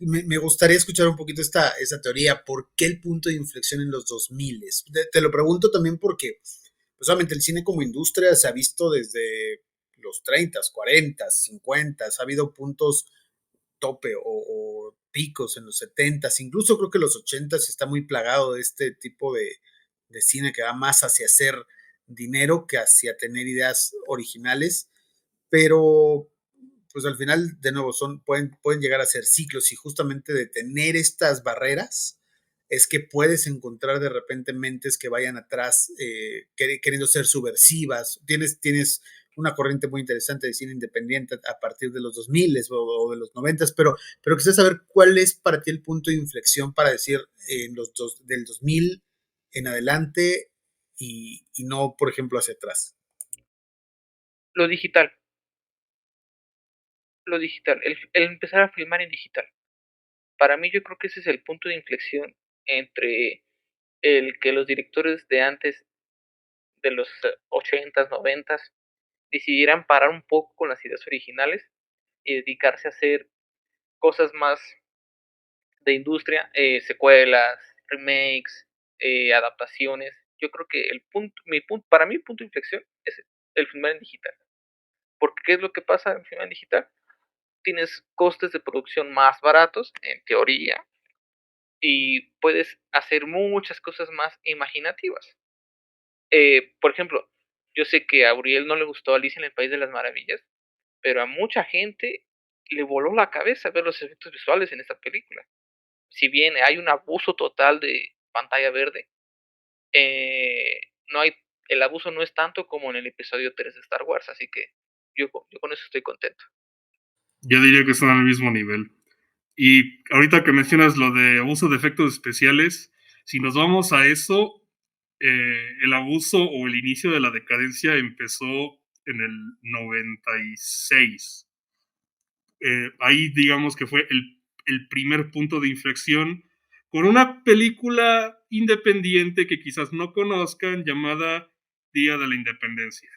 me gustaría escuchar un poquito esa teoría. ¿Por qué el punto de inflexión en los 2000? Te lo pregunto también porque, pues, solamente el cine como industria se ha visto desde los 30, 40, 50, ha habido puntos tope o picos en los 70, incluso creo que los 80 está muy plagado de este tipo de cine que va más hacia hacer dinero que hacia tener ideas originales, pero pues al final, de nuevo, pueden llegar a ser ciclos y justamente de tener estas barreras es que puedes encontrar de repente mentes que vayan atrás queriendo ser subversivas. Tienes una corriente muy interesante de cine independiente a partir de los 2000 o de los 90, pero quisiera saber cuál es para ti el punto de inflexión para decir del 2000 en adelante y no, por ejemplo, hacia atrás. Lo digital, el empezar a filmar en digital. Para mí yo creo que ese es el punto de inflexión entre el que los directores de antes, de los 80s, 90s, decidieran parar un poco con las ideas originales y dedicarse a hacer cosas más de industria, secuelas, remakes, adaptaciones. Yo creo que para mí el punto de inflexión es el filmar en digital. Porque ¿qué es lo que pasa en filmar en digital? Tienes costes de producción más baratos, en teoría, y puedes hacer muchas cosas más imaginativas. Por ejemplo, yo sé que a Uriel no le gustó Alicia en el País de las Maravillas, pero a mucha gente le voló la cabeza ver los efectos visuales en esta película. Si bien hay un abuso total de pantalla verde, no hay, el abuso no es tanto como en el episodio 3 de Star Wars, así que yo con eso estoy contento. Yo diría que están al mismo nivel. Y ahorita que mencionas lo de abuso de efectos especiales, si nos vamos a eso, el abuso o el inicio de la decadencia empezó en el 96. Ahí digamos que fue el primer punto de inflexión con una película independiente que quizás no conozcan llamada Día de la Independencia.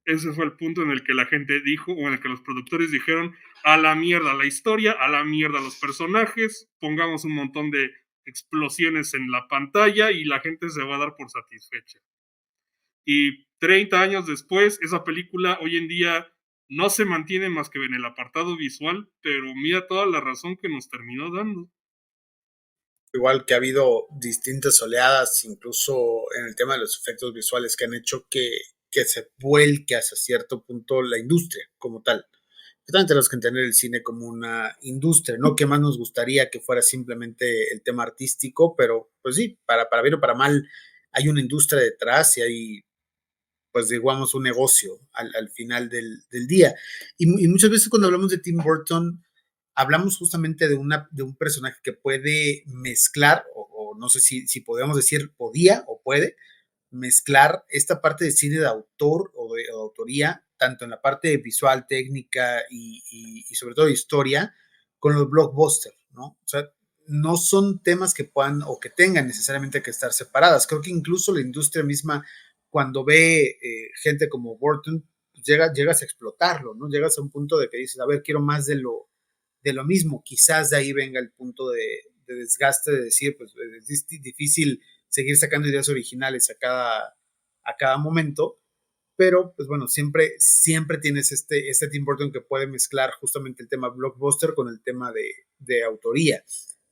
Ese fue el punto en el que la gente dijo, o en el que los productores dijeron, a la mierda la historia, a la mierda los personajes, pongamos un montón de explosiones en la pantalla y la gente se va a dar por satisfecha. Y 30 años después, esa película hoy en día no se mantiene más que en el apartado visual, pero mira toda la razón que nos terminó dando. Igual que ha habido distintas oleadas, incluso en el tema de los efectos visuales, que han hecho que se vuelque hasta cierto punto la industria como tal. También tenemos que entender el cine como una industria, ¿no? Que más nos gustaría que fuera simplemente el tema artístico, pero pues sí, para bien o para mal, hay una industria detrás y hay, pues digamos, un negocio al final del día. Y muchas veces cuando hablamos de Tim Burton, hablamos justamente de un personaje que puede mezclar, o no sé si podemos decir podía o puede, mezclar esta parte de cine de autor o de autoría, tanto en la parte visual, técnica y sobre todo historia, con los blockbusters, ¿no? O sea, no son temas que puedan o que tengan necesariamente que estar separadas. Creo que incluso la industria misma, cuando ve gente como Burton, pues llegas a explotarlo, ¿no? Llegas a un punto de que dices, a ver, quiero más de lo mismo. Quizás de ahí venga el punto de desgaste de decir, pues es difícil seguir sacando ideas originales a cada momento, pero pues bueno, siempre tienes este Tim Burton que puede mezclar justamente el tema blockbuster con el tema de autoría,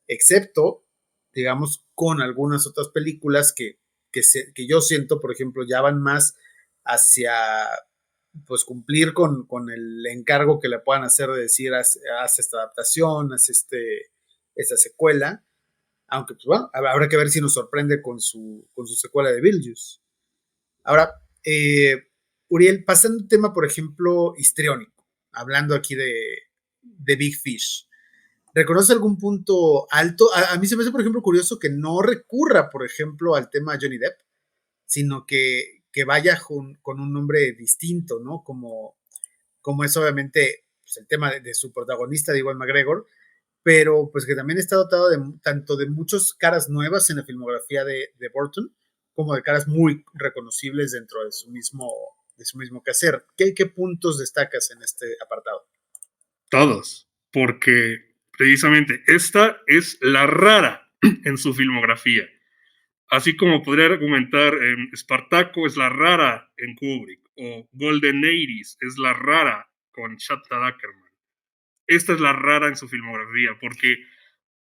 excepto, digamos, con algunas otras películas que yo siento, por ejemplo, ya van más hacia pues cumplir con el encargo que le puedan hacer de decir, haz esta adaptación, haz esta secuela, aunque pues bueno, habrá que ver si nos sorprende con su secuela de Beetlejuice. Ahora, Uriel, pasando un tema, por ejemplo, histriónico. hablando aquí de Big Fish. ¿Reconoce algún punto alto? A mí se me hace, por ejemplo, curioso que no recurra, por ejemplo, al tema Johnny Depp, sino que vaya con un nombre distinto, ¿no? Como es obviamente pues, el tema de su protagonista, de Ewan McGregor, pero pues que también está dotado tanto de muchas caras nuevas en la filmografía de Burton, como de caras muy reconocibles dentro de su mismo quehacer. ¿Qué puntos destacas en este apartado? Todos, porque precisamente esta es la rara en su filmografía. Así como podría argumentar Spartaco es la rara en Kubrick, o Golden 80s es la rara con Shatta Ackerman. Esta es la rara en su filmografía, porque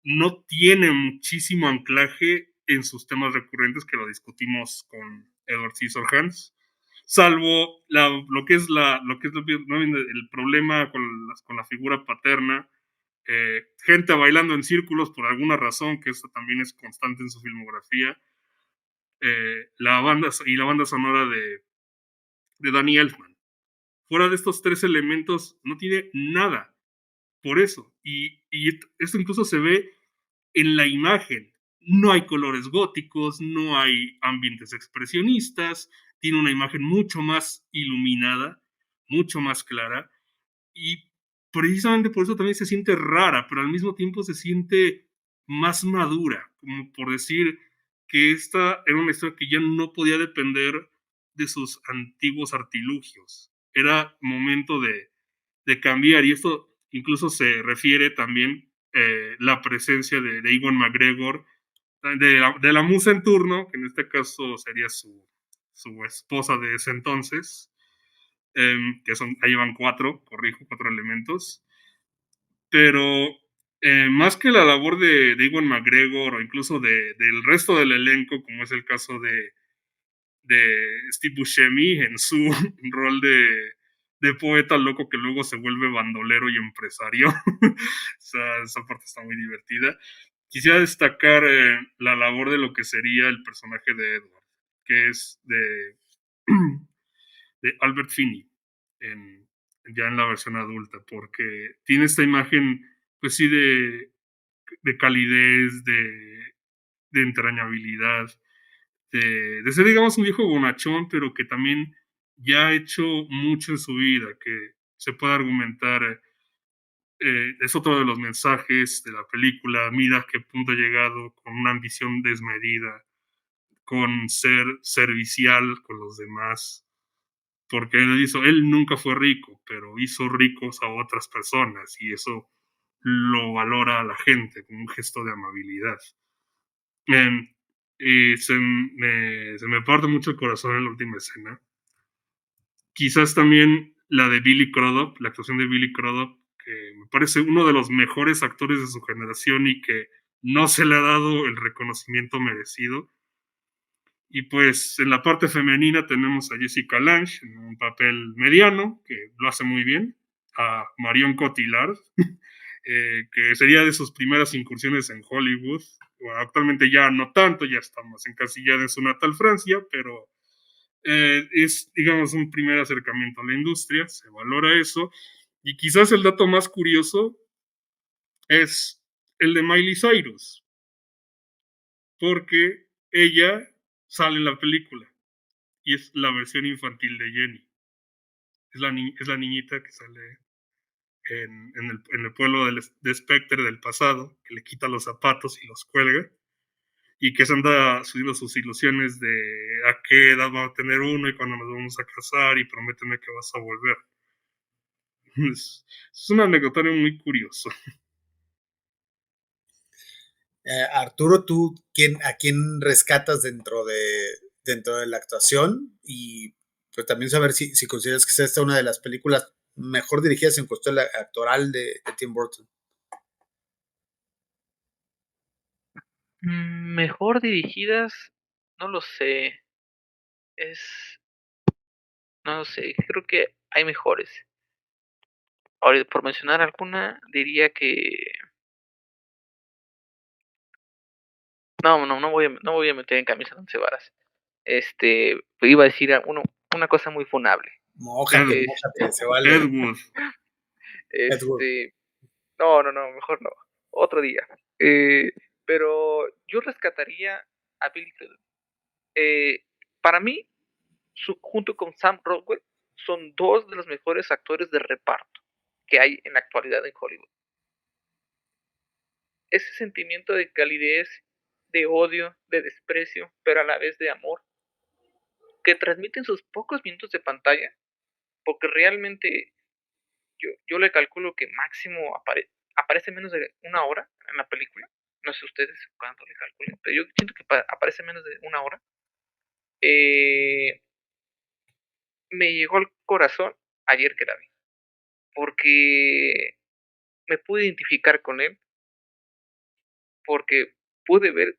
no tiene muchísimo anclaje en sus temas recurrentes, que lo discutimos con Edward Scissorhands, salvo lo que es el problema con la figura paterna, gente bailando en círculos por alguna razón, que eso también es constante en su filmografía, la banda sonora de Danny Elfman. Fuera de estos tres elementos, no tiene nada. Por eso. Y esto incluso se ve en la imagen. No hay colores góticos, no hay ambientes expresionistas, tiene una imagen mucho más iluminada, mucho más clara, y precisamente por eso también se siente rara, pero al mismo tiempo se siente más madura, como por decir que esta era una historia que ya no podía depender de sus antiguos artilugios. Era momento de cambiar, y esto incluso se refiere también la presencia de Ewan McGregor, de la musa en turno, que en este caso sería su esposa de ese entonces, que ahí van cuatro elementos, pero más que la labor de Ewan McGregor o incluso del resto del elenco, como es el caso de Steve Buscemi en su rol de poeta loco que luego se vuelve bandolero y empresario. Esa parte está muy divertida. Quisiera destacar la labor de lo que sería el personaje de Edward, que es de Albert Finney, ya en la versión adulta, porque tiene esta imagen, pues sí, de calidez, de entrañabilidad, de ser, digamos, un viejo bonachón, pero que también ya ha hecho mucho en su vida, que se puede argumentar, es otro de los mensajes de la película, mira a qué punto ha llegado con una ambición desmedida, con ser servicial con los demás, porque él nunca fue rico, pero hizo ricos a otras personas, y eso lo valora a la gente como un gesto de amabilidad. Y se me parte mucho el corazón en la última escena. Quizás también la de Billy Crudup, la actuación de Billy Crudup, que me parece uno de los mejores actores de su generación y que no se le ha dado el reconocimiento merecido. Y pues en la parte femenina tenemos a Jessica Lange en un papel mediano, que lo hace muy bien, a Marion Cotillard, que sería de sus primeras incursiones en Hollywood. Bueno, actualmente ya no tanto, ya estamos encasillada en su natal Francia, pero es, digamos, un primer acercamiento a la industria, se valora eso. Y quizás el dato más curioso es el de Miley Cyrus, porque ella sale en la película y es la versión infantil de Jenny. Es la niñita que sale en el pueblo de Spectre del pasado, que le quita los zapatos y los cuelga, y que se anda subiendo sus ilusiones de a qué edad va a tener uno y cuando nos vamos a casar y prométeme que vas a volver. Es un anecdotario muy curioso. Arturo, ¿tú a quién rescatas dentro de la actuación? Y pues también saber si consideras que es esta una de las películas mejor dirigidas en cuestión actoral de Tim Burton. Mejor dirigidas, no lo sé. No lo sé, creo que hay mejores. Ahora, por mencionar alguna, diría que no voy a meter en camisa 11 varas. Iba a decir una cosa muy funable. Mójate, Ed, mójate, se vale. Ed Wood. Edward. No, no, no, mejor no. Otro día. Pero yo rescataría a Billy Crudup. Para mí, junto con Sam Rockwell, son dos de los mejores actores de reparto que hay en la actualidad en Hollywood. Ese sentimiento de calidez, de odio, de desprecio, pero a la vez de amor, que transmiten sus pocos minutos de pantalla, porque realmente yo le calculo que máximo aparece menos de una hora en la película. No sé ustedes cuánto le calculen, pero yo siento que aparece menos de una hora. Me llegó al corazón ayer que la vi, porque me pude identificar con él, porque pude ver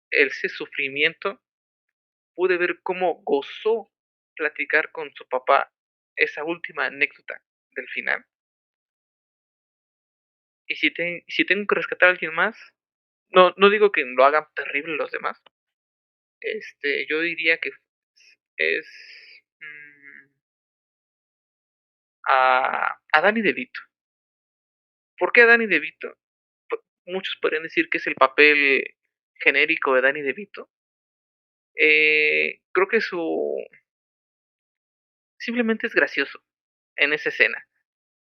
ese sufrimiento, pude ver cómo gozó platicar con su papá esa última anécdota del final. Y si tengo que rescatar a alguien más, no digo que lo hagan terrible los demás. Yo diría que es a Danny DeVito. ¿Por qué a Danny DeVito? Muchos podrían decir que es el papel genérico de Danny DeVito. Creo que simplemente es gracioso en esa escena.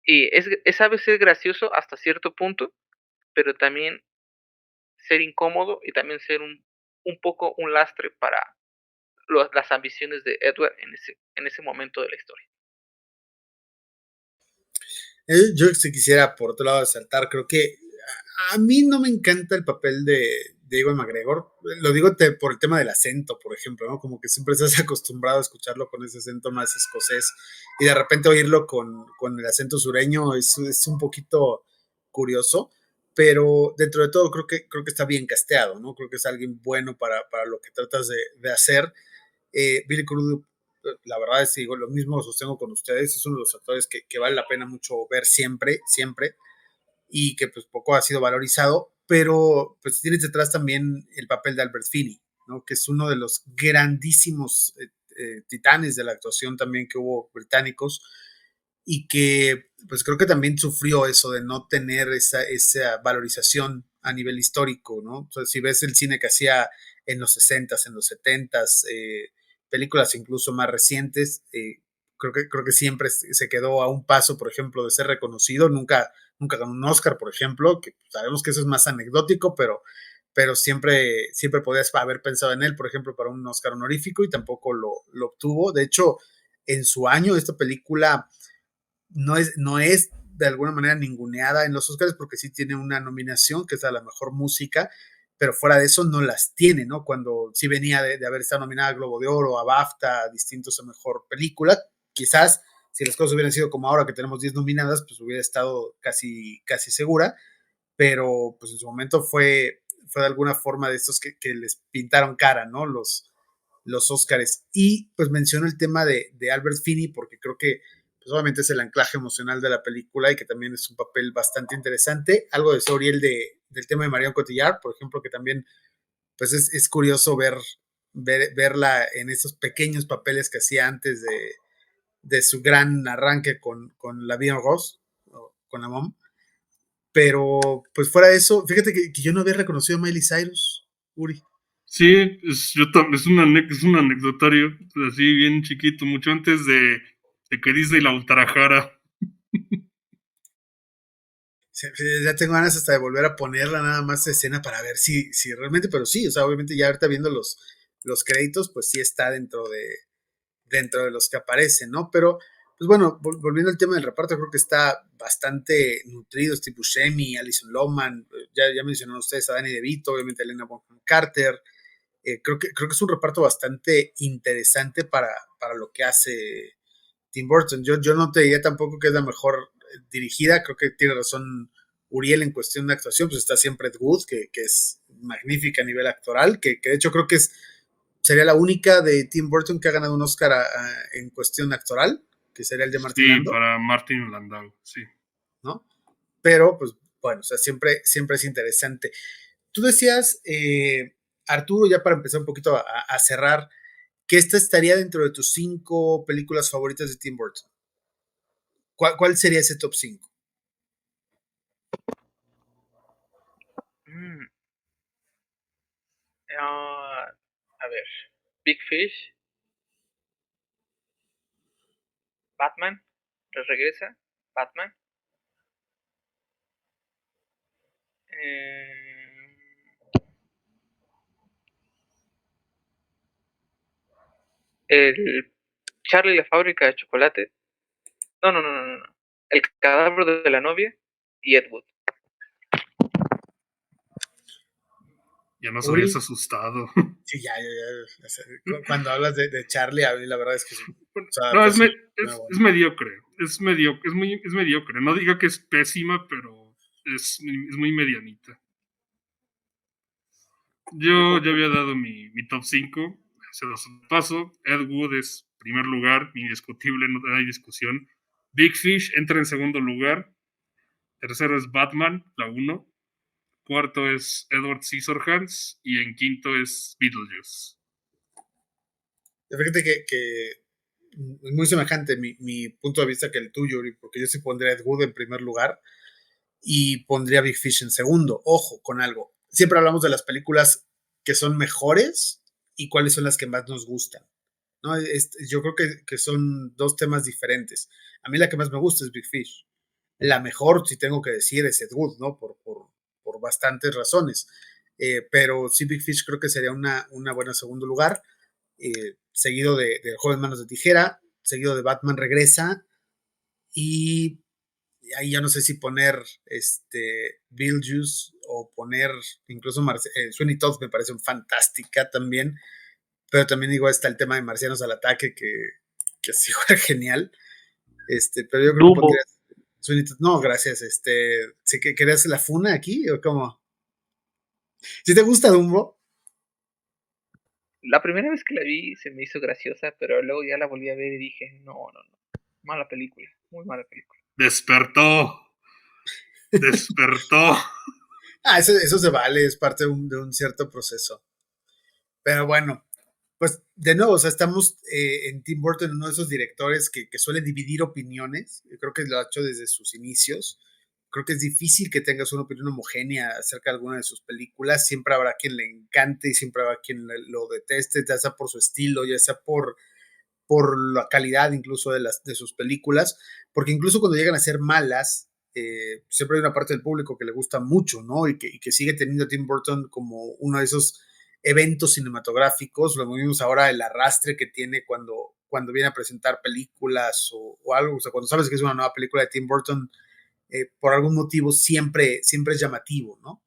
Y sabe ser gracioso hasta cierto punto, pero también ser incómodo y también ser un poco un lastre para las ambiciones de Edward en ese momento de la historia. Yo si quisiera por otro lado saltar, creo que a mí no me encanta el papel de Ewan McGregor. Lo digo por el tema del acento, por ejemplo, ¿no? Como que siempre estás acostumbrado a escucharlo con ese acento más escocés y de repente oírlo con el acento sureño es un poquito curioso, pero dentro de todo creo que está bien casteado, ¿no? Creo que es alguien bueno para lo que tratas de hacer. Billy Crudup, la verdad es que digo, lo mismo sostengo con ustedes, es uno de los actores que vale la pena mucho ver siempre, siempre, y que pues poco ha sido valorizado, pero pues tienes detrás también el papel de Albert Finney, ¿no? Que es uno de los grandísimos titanes de la actuación también que hubo británicos y que pues creo que también sufrió eso de no tener esa valorización a nivel histórico, ¿no? O sea, si ves el cine que hacía en los 60s, en los 70s, películas incluso más recientes, creo que siempre se quedó a un paso, por ejemplo, de ser reconocido, nunca ganó un Oscar, por ejemplo, que sabemos que eso es más anecdótico, pero siempre podías haber pensado en él, por ejemplo, para un Oscar honorífico y tampoco lo obtuvo. De hecho, en su año, esta película no es de alguna manera ninguneada en los Oscars porque sí tiene una nominación que es a la mejor música, pero fuera de eso no las tiene, ¿no? Cuando sí venía de haber estado nominada a Globo de Oro, a BAFTA, a distintos a mejor película, quizás si las cosas hubieran sido como ahora que tenemos 10 nominadas, pues hubiera estado casi segura, pero pues en su momento fue de alguna forma de estos que les pintaron cara, ¿no? Los Oscars. Y pues menciono el tema de Albert Finney porque creo que pues obviamente es el anclaje emocional de la película y que también es un papel bastante interesante. Algo de Soriel del tema de Marion Cotillard, por ejemplo, que también pues es curioso verla en esos pequeños papeles que hacía antes de su gran arranque con La Vie en Rose, con la mom. Pero pues fuera de eso, fíjate que yo no había reconocido a Miley Cyrus, Uri. Sí, es un anecdotario, así bien chiquito, mucho antes de que Disney la ultrajara. Ya tengo ganas hasta de volver a ponerla nada más de escena para ver si realmente, pero sí, o sea, obviamente ya ahorita viendo los créditos, pues sí está dentro de los que aparecen, ¿no? Pero, pues bueno, volviendo al tema del reparto, creo que está bastante nutrido, Steve Buscemi, Alison Lohman, ya mencionaron ustedes a Danny DeVito, obviamente a Helena Bonham Carter. Creo que es un reparto bastante interesante para lo que hace Tim Burton. Yo no te diría tampoco que es la mejor dirigida, creo que tiene razón Uriel en cuestión de actuación, pues está siempre Ed Wood, que es magnífica a nivel actoral, que de hecho creo que sería la única de Tim Burton que ha ganado un Oscar en cuestión actoral, que sería el de Martin Sí, Landau. para Martin Landau, sí. ¿No? Pero, pues, bueno, o sea, siempre es interesante. Tú decías, Arturo, ya para empezar un poquito a cerrar, que esta estaría dentro de tus 5 películas favoritas de Tim Burton. ¿Cuál sería ese top 5? Mm, a ver, Big Fish, Batman, regresa, Batman. Eh, el Charlie y la fábrica de chocolate. No, no, no, no, no. El cadáver de la novia y Ed Wood. Ya nos habías Uri, asustado. sí, ya, cuando hablas de Charlie, a mí la verdad es que su No, adaptación es muy es buena. mediocre. Es mediocre. No diga que es pésima, pero es muy medianita. Yo Yo ya había concuerdo. dado mi top 5. Se los paso. Ed Wood es primer lugar, indiscutible, no hay discusión. Big Fish entra en segundo lugar. Tercero es Batman, la uno. Cuarto es Edward Scissorhands. Y en quinto es Beetlejuice. Fíjate que es muy semejante mi punto de vista que el tuyo, Uri, porque yo sí pondría a Ed Wood en primer lugar y pondría Big Fish en segundo. Ojo con algo. Siempre hablamos de las películas que son mejores y cuáles son las que más nos gustan. ¿No? Yo creo que son dos temas diferentes. A mí la que más me gusta es Big Fish. La mejor, si tengo que decir, es Ed Wood, ¿no? Por bastantes razones. Pero sí, Big Fish creo que sería una buena segundo lugar. Seguido de Joven Manos de Tijera, seguido de Batman Regresa. Y ahí ya no sé si poner Beetlejuice o poner incluso Sweeney Todd me parece fantástica también, pero también digo está el tema de Marcianos al Ataque que sí fue genial, pero yo creo que Dumbo. pondría Sweeney Todd, no, gracias, ¿sí que querías la funa aquí o cómo? ¿Si te gusta Dumbo? La primera vez que la vi se me hizo graciosa, pero luego ya la volví a ver y dije, no, no, no. Mala película, muy mala película. Despertó. Despertó. Eso se vale, es parte de un cierto proceso. Pero bueno, pues de nuevo, o sea, estamos en Tim Burton, uno de esos directores que suele dividir opiniones. Yo creo que lo ha hecho desde sus inicios. Creo que es difícil que tengas una opinión homogénea acerca de alguna de sus películas. Siempre habrá quien le encante y siempre habrá quien lo deteste, ya sea por su estilo, ya sea por la calidad incluso de sus películas. Porque incluso cuando llegan a ser malas, siempre hay una parte del público que le gusta mucho, ¿no? Y que sigue teniendo a Tim Burton como uno de esos eventos cinematográficos. Lo vimos ahora, el arrastre que tiene cuando viene a presentar películas o algo. O sea, cuando sabes que es una nueva película de Tim Burton, por algún motivo siempre es llamativo, ¿no?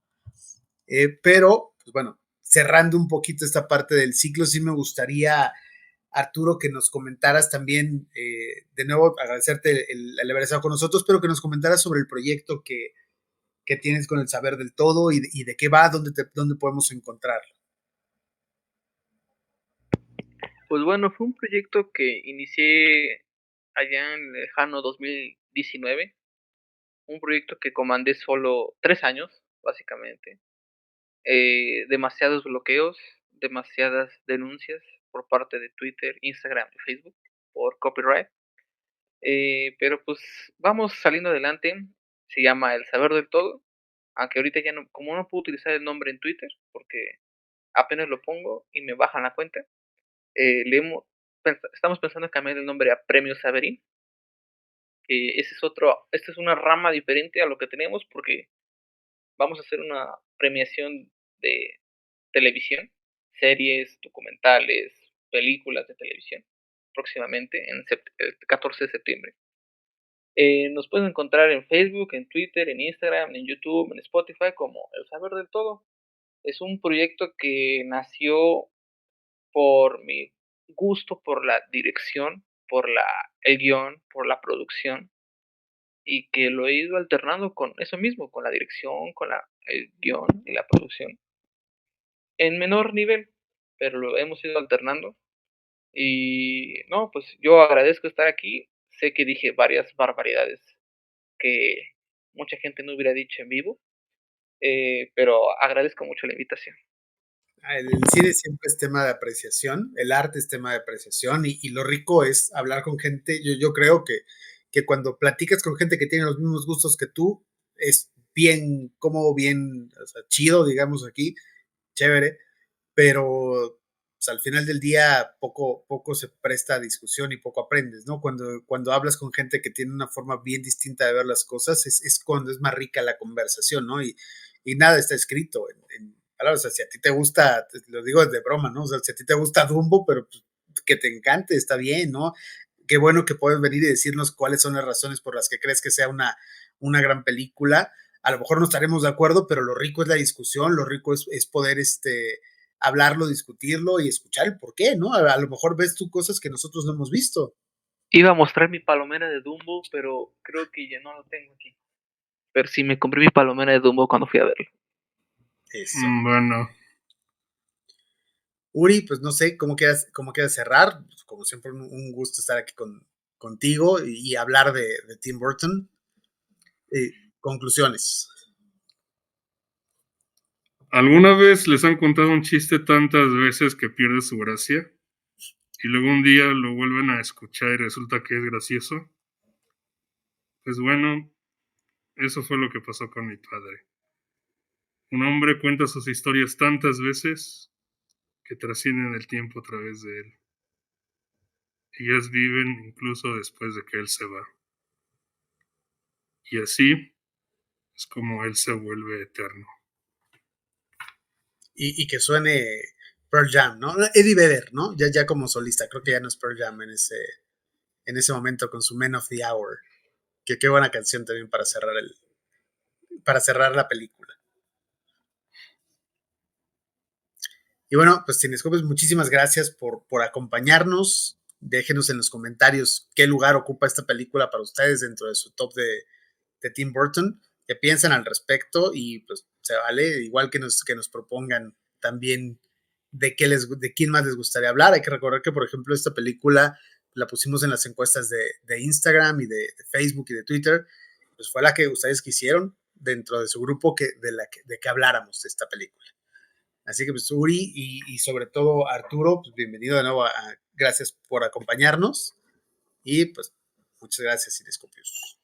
Pero, pues bueno, cerrando un poquito esta parte del ciclo, sí me gustaría, Arturo, que nos comentaras también, de nuevo, agradecerte el haber estado con nosotros, pero que nos comentaras sobre el proyecto que tienes con el Saber del Todo y de qué va, dónde podemos encontrarlo. Pues bueno, fue un proyecto que inicié allá en el lejano 2019. Un proyecto que comandé solo 3 años, básicamente. Demasiados bloqueos, demasiadas denuncias por parte de Twitter, Instagram y Facebook por copyright. Pero pues vamos saliendo adelante. Se llama El Saber del Todo. Aunque ahorita ya no, como no puedo utilizar el nombre en Twitter, porque apenas lo pongo y me bajan la cuenta, estamos pensando en cambiar el nombre a Premio Saberín. Esta es una rama diferente a lo que tenemos porque vamos a hacer una premiación de televisión, series, documentales, películas de televisión, próximamente el 14 de septiembre. Nos pueden encontrar en Facebook, en Twitter, en Instagram, en YouTube, en Spotify como El Saber del Todo. Es un proyecto que nació por mi gusto por la dirección, el guión, por la producción, y que lo he ido alternando con eso mismo, con la dirección, el guión y la producción. En menor nivel, pero lo hemos ido alternando. Y no, pues yo agradezco estar aquí. Sé que dije varias barbaridades que mucha gente no hubiera dicho en vivo, pero agradezco mucho la invitación. El cine siempre es tema de apreciación, el arte es tema de apreciación y lo rico es hablar con gente. Yo creo que cuando platicas con gente que tiene los mismos gustos que tú, es bien, como bien, o sea, chido, digamos aquí, chévere, pero pues, al final del día poco se presta a discusión y poco aprendes, ¿no? Cuando hablas con gente que tiene una forma bien distinta de ver las cosas, es cuando es más rica la conversación, ¿no? Y nada está escrito en palabras. O sea, si a ti te gusta, te lo digo de broma, ¿no? O sea, si a ti te gusta Dumbo, pero pues, que te encante, está bien, ¿no? Qué bueno que puedes venir y decirnos cuáles son las razones por las que crees que sea una gran película. A lo mejor no estaremos de acuerdo, pero lo rico es la discusión, lo rico es poder hablarlo, discutirlo y escuchar el por qué, ¿no? A lo mejor ves tú cosas que nosotros no hemos visto. Iba a mostrar mi palomera de Dumbo, pero creo que ya no lo tengo aquí. Pero sí me compré mi palomera de Dumbo cuando fui a verlo. Eso. Bueno, Uri, pues no sé cómo quieras cerrar. Pues, como siempre, un gusto estar aquí contigo y hablar de Tim Burton. Conclusiones. ¿alguna vez les han contado un chiste tantas veces que pierde su gracia? Y luego un día lo vuelven a escuchar y resulta que es gracioso. Pues bueno, eso fue lo que pasó con mi padre. Un hombre cuenta sus historias tantas veces que trascienden el tiempo a través de él. Ellas viven incluso después de que él se va. Y así es como él se vuelve eterno. Y que suene Pearl Jam, ¿no? Eddie Vedder, ¿no? Ya como solista, creo que ya no es Pearl Jam en ese momento con su Men of the Hour. Que qué buena canción también para cerrar la película. Y bueno, pues Cinescopes, muchísimas gracias por acompañarnos. Déjenos en los comentarios qué lugar ocupa esta película para ustedes dentro de su top de Tim Burton, qué piensan al respecto y pues se vale, igual que nos propongan también de quién más les gustaría hablar. Hay que recordar que, por ejemplo, esta película la pusimos en las encuestas de Instagram y de Facebook y de Twitter, pues fue la que ustedes quisieron dentro de su grupo de que habláramos de esta película. Así que pues Uri y sobre todo Arturo, pues bienvenido de nuevo gracias por acompañarnos y pues muchas gracias, Cinescopios.